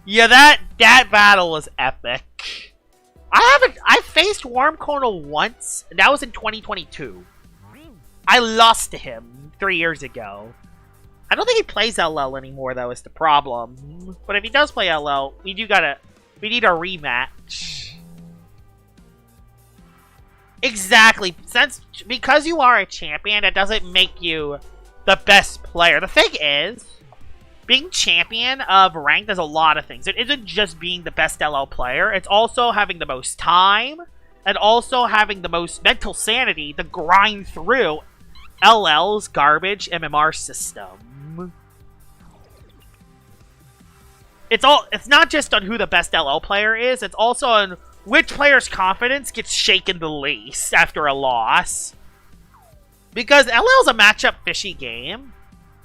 Yeah, that battle was epic. I faced Wormconal once, and that was in 2022. I lost to him 3 years ago. I don't think he plays LL anymore, though, is the problem. But if he does play LL, we need a rematch. Exactly. Because you are a champion, it doesn't make you the best player. The thing is, being champion of ranked does a lot of things. It isn't just being the best LL player. It's also having the most time, and also having the most mental sanity to grind through LL's garbage MMR system. It's not just on who the best LL player is, it's also on which player's confidence gets shaken the least after a loss. Because LL's a matchup fishy game.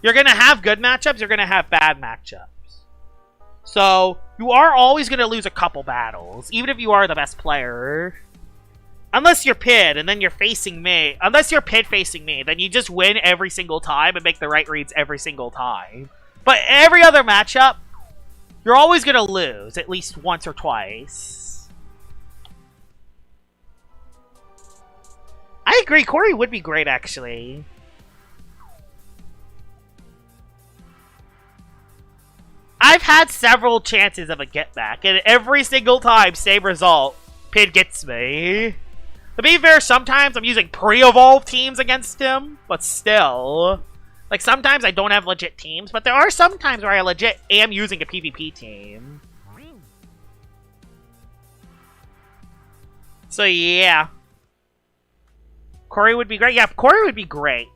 You're going to have good matchups, you're going to have bad matchups. So, you are always going to lose a couple battles, even if you are the best player. Unless you're Pid, and then you're facing me. Unless you're Pid facing me, then you just win every single time and make the right reads every single time. But every other matchup, you're always going to lose at least once or twice. I agree, Corey would be great, actually. I've had several chances of a get back, and every single time, same result. Pid gets me. To be fair, sometimes I'm using pre-evolved teams against him, but still. Like, sometimes I don't have legit teams, but there are some times where I legit am using a PvP team. So, yeah. Corey would be great. Yeah, Corey would be great.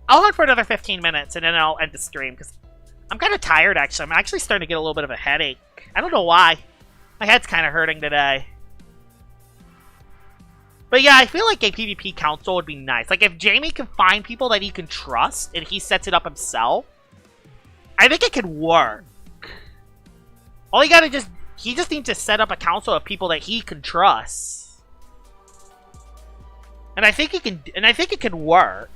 I'll hunt for another 15 minutes, and then I'll end the stream, because I'm kind of tired, actually. I'm actually starting to get a little bit of a headache. I don't know why. My head's kind of hurting today. But yeah, I feel like a PvP council would be nice. Like, if Jamie can find people that he can trust, and he sets it up himself, I think it could work. All he just needs to set up a council of people that he can trust. And I think it can work.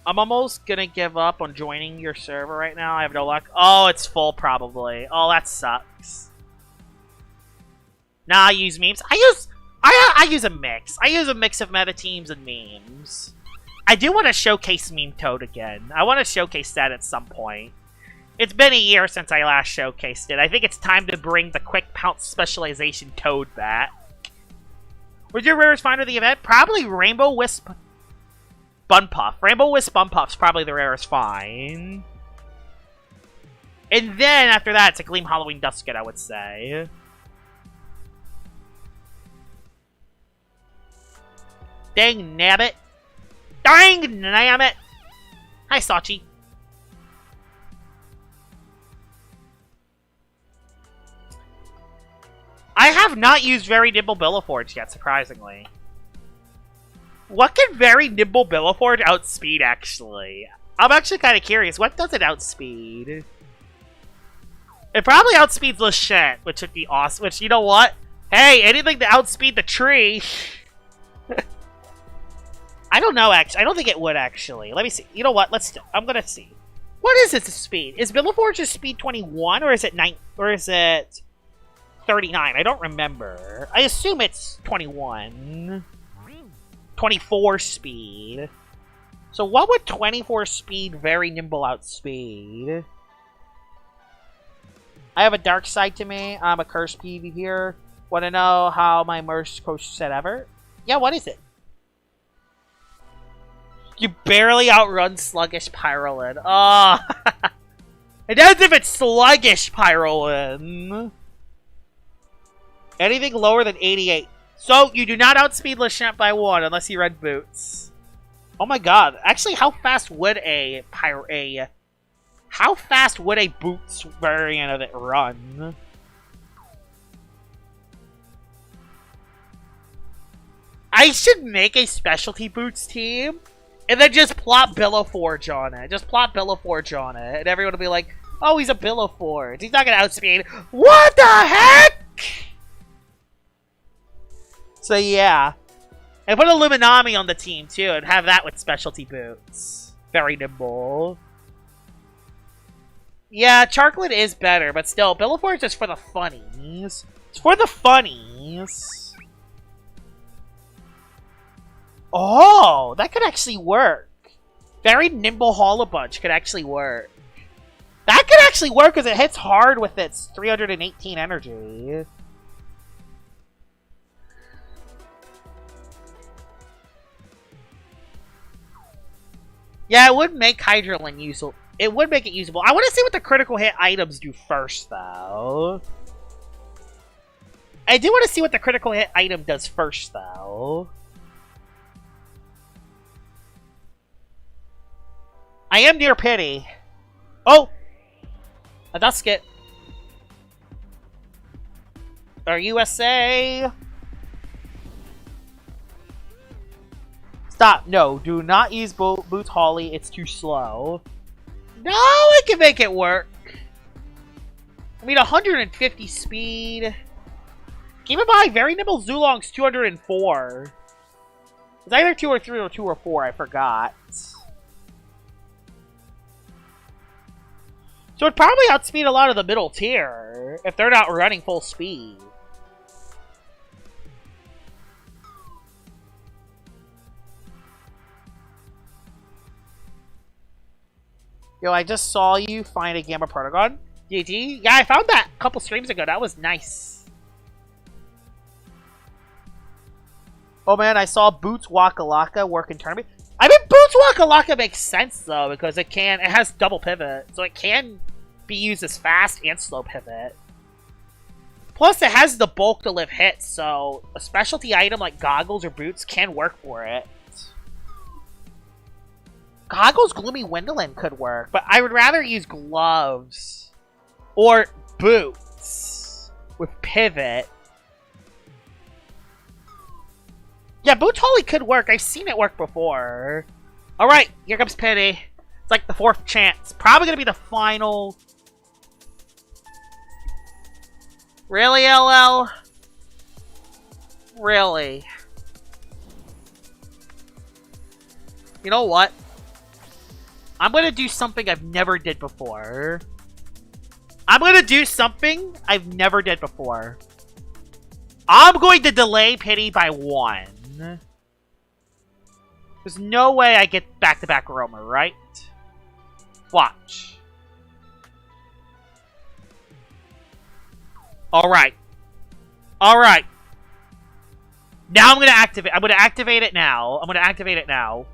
I'm almost gonna give up on joining your server right now. I have no luck. Oh, it's full probably. Oh, that sucks. Nah, I use memes. I use a mix. I use a mix of meta teams and memes. I do want to showcase Meme Toad again. I want to showcase that at some point. It's been a year since I last showcased it. I think it's time to bring the Quick Pounce Specialization Toad back. What's your rarest find of the event? Probably Rainbow Wisp Bunpuff. Rainbow Wisp Bunpuff's probably the rarest find. And then after that, it's a Gleam Halloween Dusket, I would say. Dang nabbit. Dang nabbit. Hi, Sachi. I have not used Very Nimble Billiforge yet, surprisingly. What can Very Nimble Billiforge outspeed, actually? I'm actually kind of curious. What does it outspeed? It probably outspeeds Lachant, which would be awesome. Which, you know what? Hey, anything to outspeed the tree. I don't know, actually. I don't think it would, actually. Let me see. You know what? I'm gonna see. What is its speed? Is Billiforge's speed 21, or is it 9? Or is it 39? I don't remember. I assume it's 21. 24 speed. So what would 24 speed Very Nimble outspeed? I have a dark side to me. I'm a cursed PV here. Want to know how my most coach said ever? Yeah, what is it? You barely outrun Sluggish Pyrolin. Oh. It ends if it's Sluggish Pyrolin. Anything lower than 88. So, you do not outspeed Lachant by 1 unless you run Boots. Oh my god. Actually, how fast would a Boots variant of it run? I should make a specialty Boots team and then just plot Billiforge on it. Just plot Billiforge on it. And everyone will be like, Oh, he's a Billowford. He's not gonna outspeed. What the heck? So yeah. And put a Luminami on the team too, and have that with specialty boots. Very nimble. Yeah, Charklet is better, but still, Billowford is just for the funnies. It's for the funnies. Oh, that could actually work. Very nimble Holobunch could actually work. That could actually work because it hits hard with its 318 energy. Yeah, it would make Hydroland useful. It would make it usable. I want to see what the critical hit items do first, though. I do want to see what the critical hit item does first, though. I am near Pity. Oh! A Dusket. Or USA. Stop. No, do not use Boots Holly. It's too slow. No, I can make it work. I mean, 150 speed. Keep in mind, Very Nimble Zulong's 204. It's either 2 or 3 or 2 or 4. I forgot. So it'd probably outspeed a lot of the middle tier if they're not running full speed. Yo, I just saw you find a Gamma Protagon. GG. Yeah, I found that a couple streams ago. That was nice. Oh man, I saw Boots Waka Laka work in tournament. I mean, Boots Waka Laka makes sense though, because it has double pivot, so it can be used as fast and slow pivot. Plus, it has the bulk to live hits, so a specialty item like Goggles or Boots can work for it. Goggles Gloomy Windolin could work, but I would rather use Gloves or Boots with pivot. Yeah, Boots Holly could work. I've seen it work before. Alright, here comes Pity. It's like the 4th chance. Probably going to be the final. Really, LL? Really? You know what? I'm going to do something I've never did before. I'm going to do something I've never did before. I'm going to delay Pity by 1. There's no way I get back-to-back Roamer, right? Watch. Alright. Alright. Now I'm going to activate. I'm going to activate it now. I'm going to activate it now.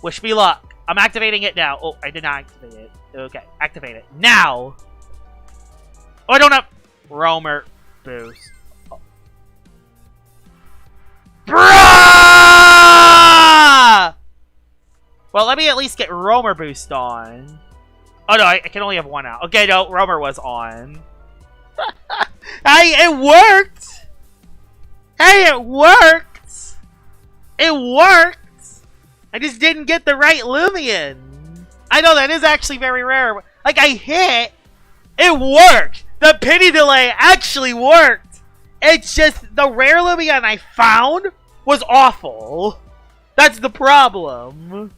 Wish me luck. I'm activating it now. Oh, I did not activate it. Okay, activate it. Now! Oh, I don't have... Roamer boost. Oh. Bruh! Well, let me at least get Roamer boost on. Oh, no, I can only have 1 out. Okay, no, Roamer was on. Hey, it worked! Hey, it worked! It worked! I just didn't get the right Loomian. I know that is actually very rare. Like, I hit. It worked. The Pity delay actually worked. It's just the rare Loomian I found was awful. That's the problem.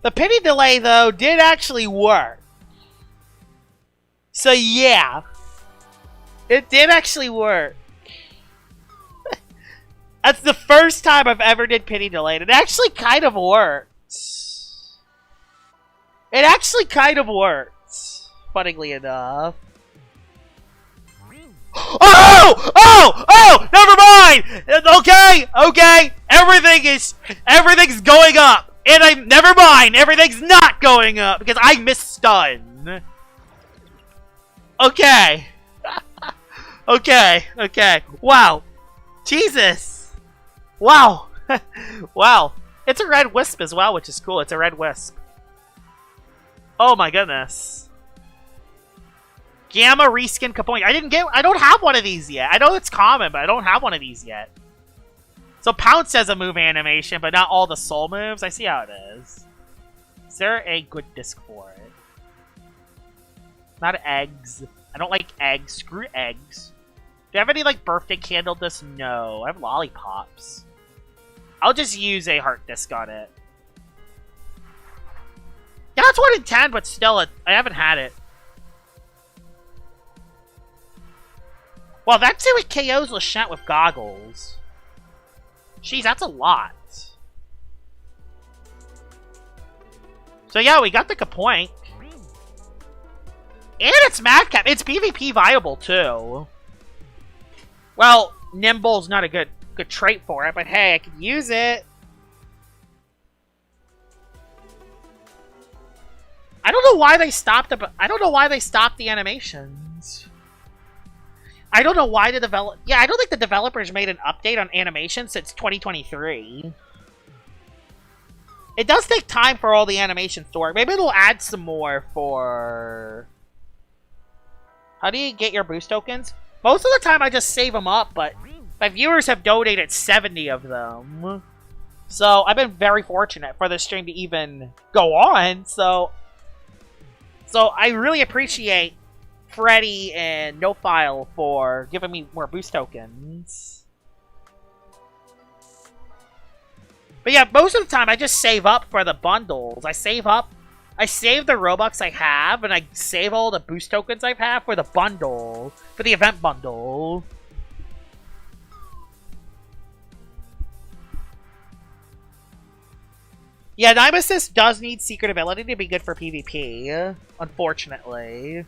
The Pity delay, though, did actually work. So, yeah. It did actually work. That's the first time I've ever did Pity delay. It actually kind of worked. It actually kind of worked. Funnily enough. Oh! Oh! Oh! Never mind! Okay! Okay! Everything's going up! And never mind! Everything's not going up! Because I missed stun. Okay. Okay. Okay. Wow. Jesus. Wow. Wow. It's a red wisp as well, which is cool. It's a red wisp. Oh my goodness. Gamma reskin Kapoing. I don't have one of these yet. I know it's common, but I don't have one of these yet. So Pounce has a move animation, but not all the soul moves. I see how it is. Is there a good disc for it? Not eggs. I don't like eggs. Screw eggs. Do you have any, like, birthday candle discs? No. I have lollipops. I'll just use a heart disc on it. Yeah, it's 1 in 10, but still, I haven't had it. Well, that's who it KOs Lashant with goggles. Jeez, that's a lot. So yeah, we got the point. And it's madcap. It's PvP viable too. Well, Nimble's not a good trait for it, but hey, I can use it. I don't know why they stopped the animations. I don't know why the I don't think the developers made an update on animation since 2023. It does take time for all the animations to work. Maybe it'll add some more for... How do you get your boost tokens? Most of the time I just save them up, but my viewers have donated 70 of them. So I've been very fortunate for this stream to even go on. So I really appreciate Freddy and NoFile for giving me more boost tokens. But yeah, most of the time I just save up for the bundles. I save the Robux I have, and I save all the boost tokens I have for the bundle, for the event bundle. Yeah, Nemesis does need secret ability to be good for PvP, unfortunately.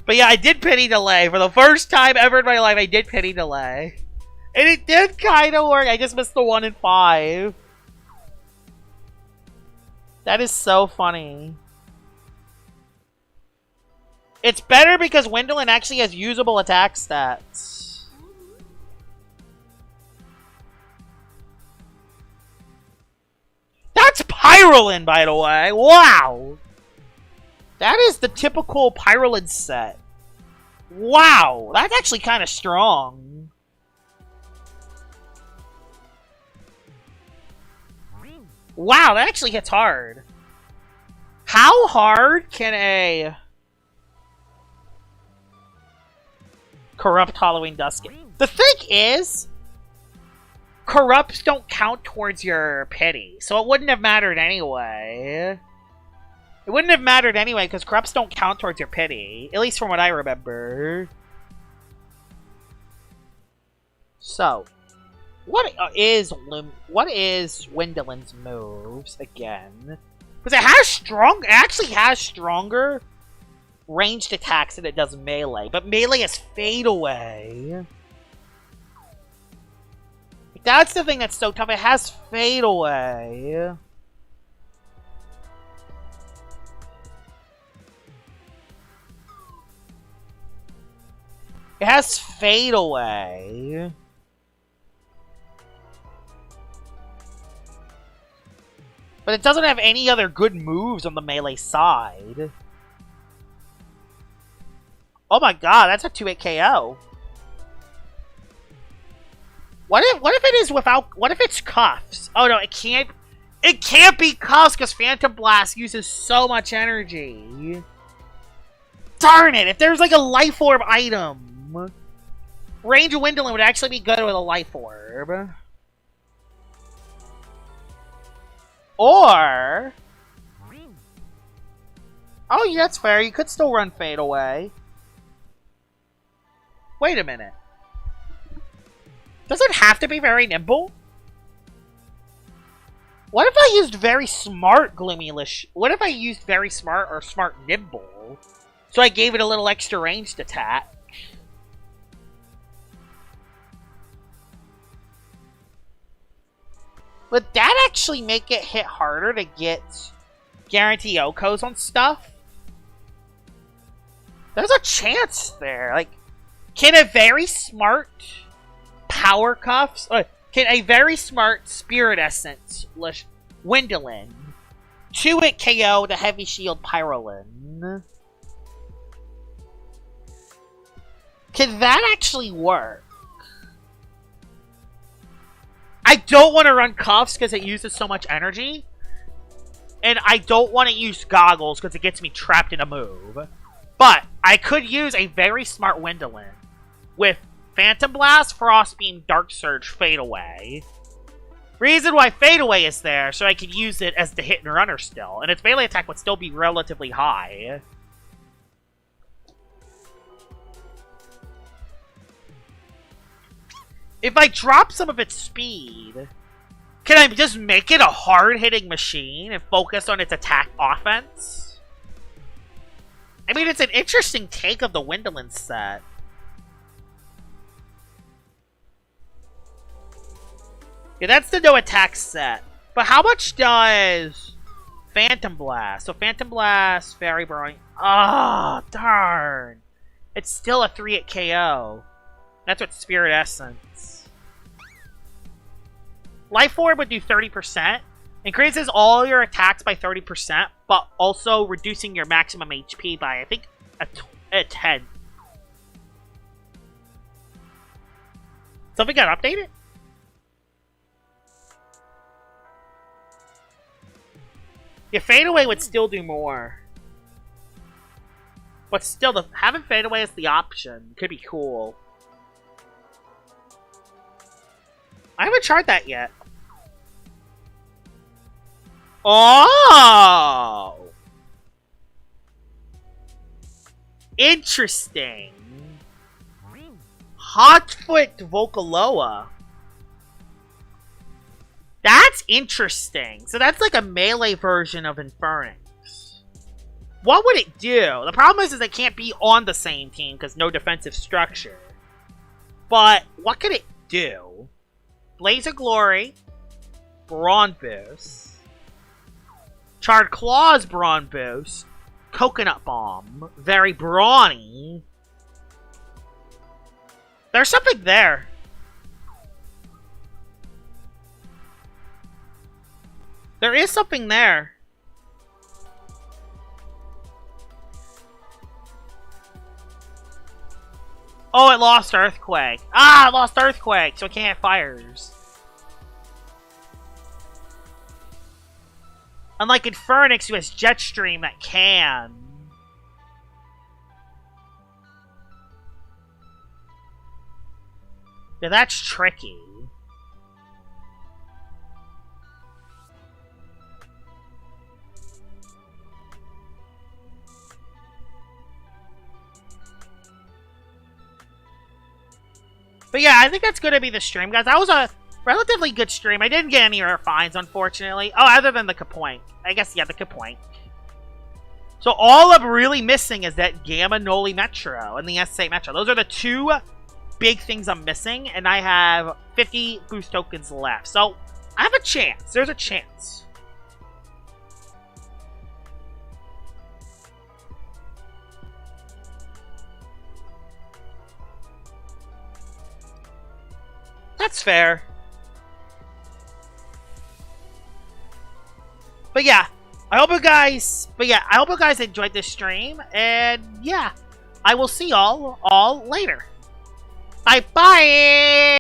But yeah, I did pity delay. For the first time ever in my life, I did pity delay. And it did kind of work. I just missed the 1 in 5. That is so funny. It's better because Wendolin actually has usable attack stats. That's Pyrolin, by the way. Wow. That is the typical Pyrolin set. Wow. That's actually kind of strong. Wow, that actually hits hard. How hard can a corrupt Halloween Dusk get? The thing is, corrupts don't count towards your pity, so it wouldn't have mattered anyway. It wouldn't have mattered anyway, because corrupts don't count towards your pity, at least from what I remember. So, what is Wendolin's moves again? Because it actually has stronger ranged attacks than it does melee, but melee is fade away. That's the thing that's so tough. It has fade away. It has fade away. But it doesn't have any other good moves on the melee side. Oh my god, that's a 2-hit KO. What if it is without... What if it's cuffs? Oh no, it can't... It can't be cuffs because Phantom Blast uses so much energy. Darn it! If there's like a Life Orb item... Range of Wendolin would actually be good with a Life Orb. Or... Oh, yeah, that's fair. You could still run Fade Away. Wait a minute. Does it have to be very nimble? What if I used very smart What if I used very smart or smart nimble? So I gave it a little extra ranged attack. Would that actually make it hit harder to get guarantee Okos on stuff? There's a chance there. Like, can a very smart Power Cuffs... can a very smart Spirit Essence Wendolin 2-hit KO the Heavy Shield Pyrolin? Can that actually work? I don't want to run Cuffs because it uses so much energy. And I don't want to use goggles because it gets me trapped in a move. But I could use a very smart Windolin with Phantom Blast, Frost Beam, Dark Surge, Fade Away. Reason why Fade Away is there, so I can use it as the hit and runner still. And its melee attack would still be relatively high. If I drop some of its speed, can I just make it a hard-hitting machine and focus on its attack offense? I mean, it's an interesting take of the Windolin set. Yeah, that's the no attack set. But how much does Phantom Blast? So Phantom Blast, Fairy Burn. Ah, oh, darn. It's still a 3-hit KO. That's what Spirit Essence. Life Orb would do 30%. Increases all your attacks by 30%, but also reducing your maximum HP by, I think, a 10. Something got updated? Yeah, Fade Away would still do more. But still, having Fade Away as the option could be cool. I haven't tried that yet. Oh! Interesting. Hotfoot Vocaloa. That's interesting. So that's like a melee version of Infernix. What would it do? The problem is it can't be on the same team because no defensive structure. But what could it do? Blaze of Glory, Brawn Boost, Charred Claws Brawn Boost, Coconut Bomb, very brawny. There's something there. There is something there. Oh, it lost Earthquake. Ah, it lost Earthquake, so it can't have fires. Unlike Infernix, who has Jetstream that can. Yeah, that's tricky. But yeah, I think that's going to be the stream, guys. That was a relatively good stream. I didn't get any rare finds, unfortunately. Oh, other than the Kapoink. I guess, yeah, the Kapoink. So all I'm really missing is that Gamma Noli Metro and the S8 Metro. Those are the two big things I'm missing, and I have 50 boost tokens left. So I have a chance. There's a chance. That's fair. But yeah, I hope you guys enjoyed this stream, and yeah, I will see y'all all later. Bye bye.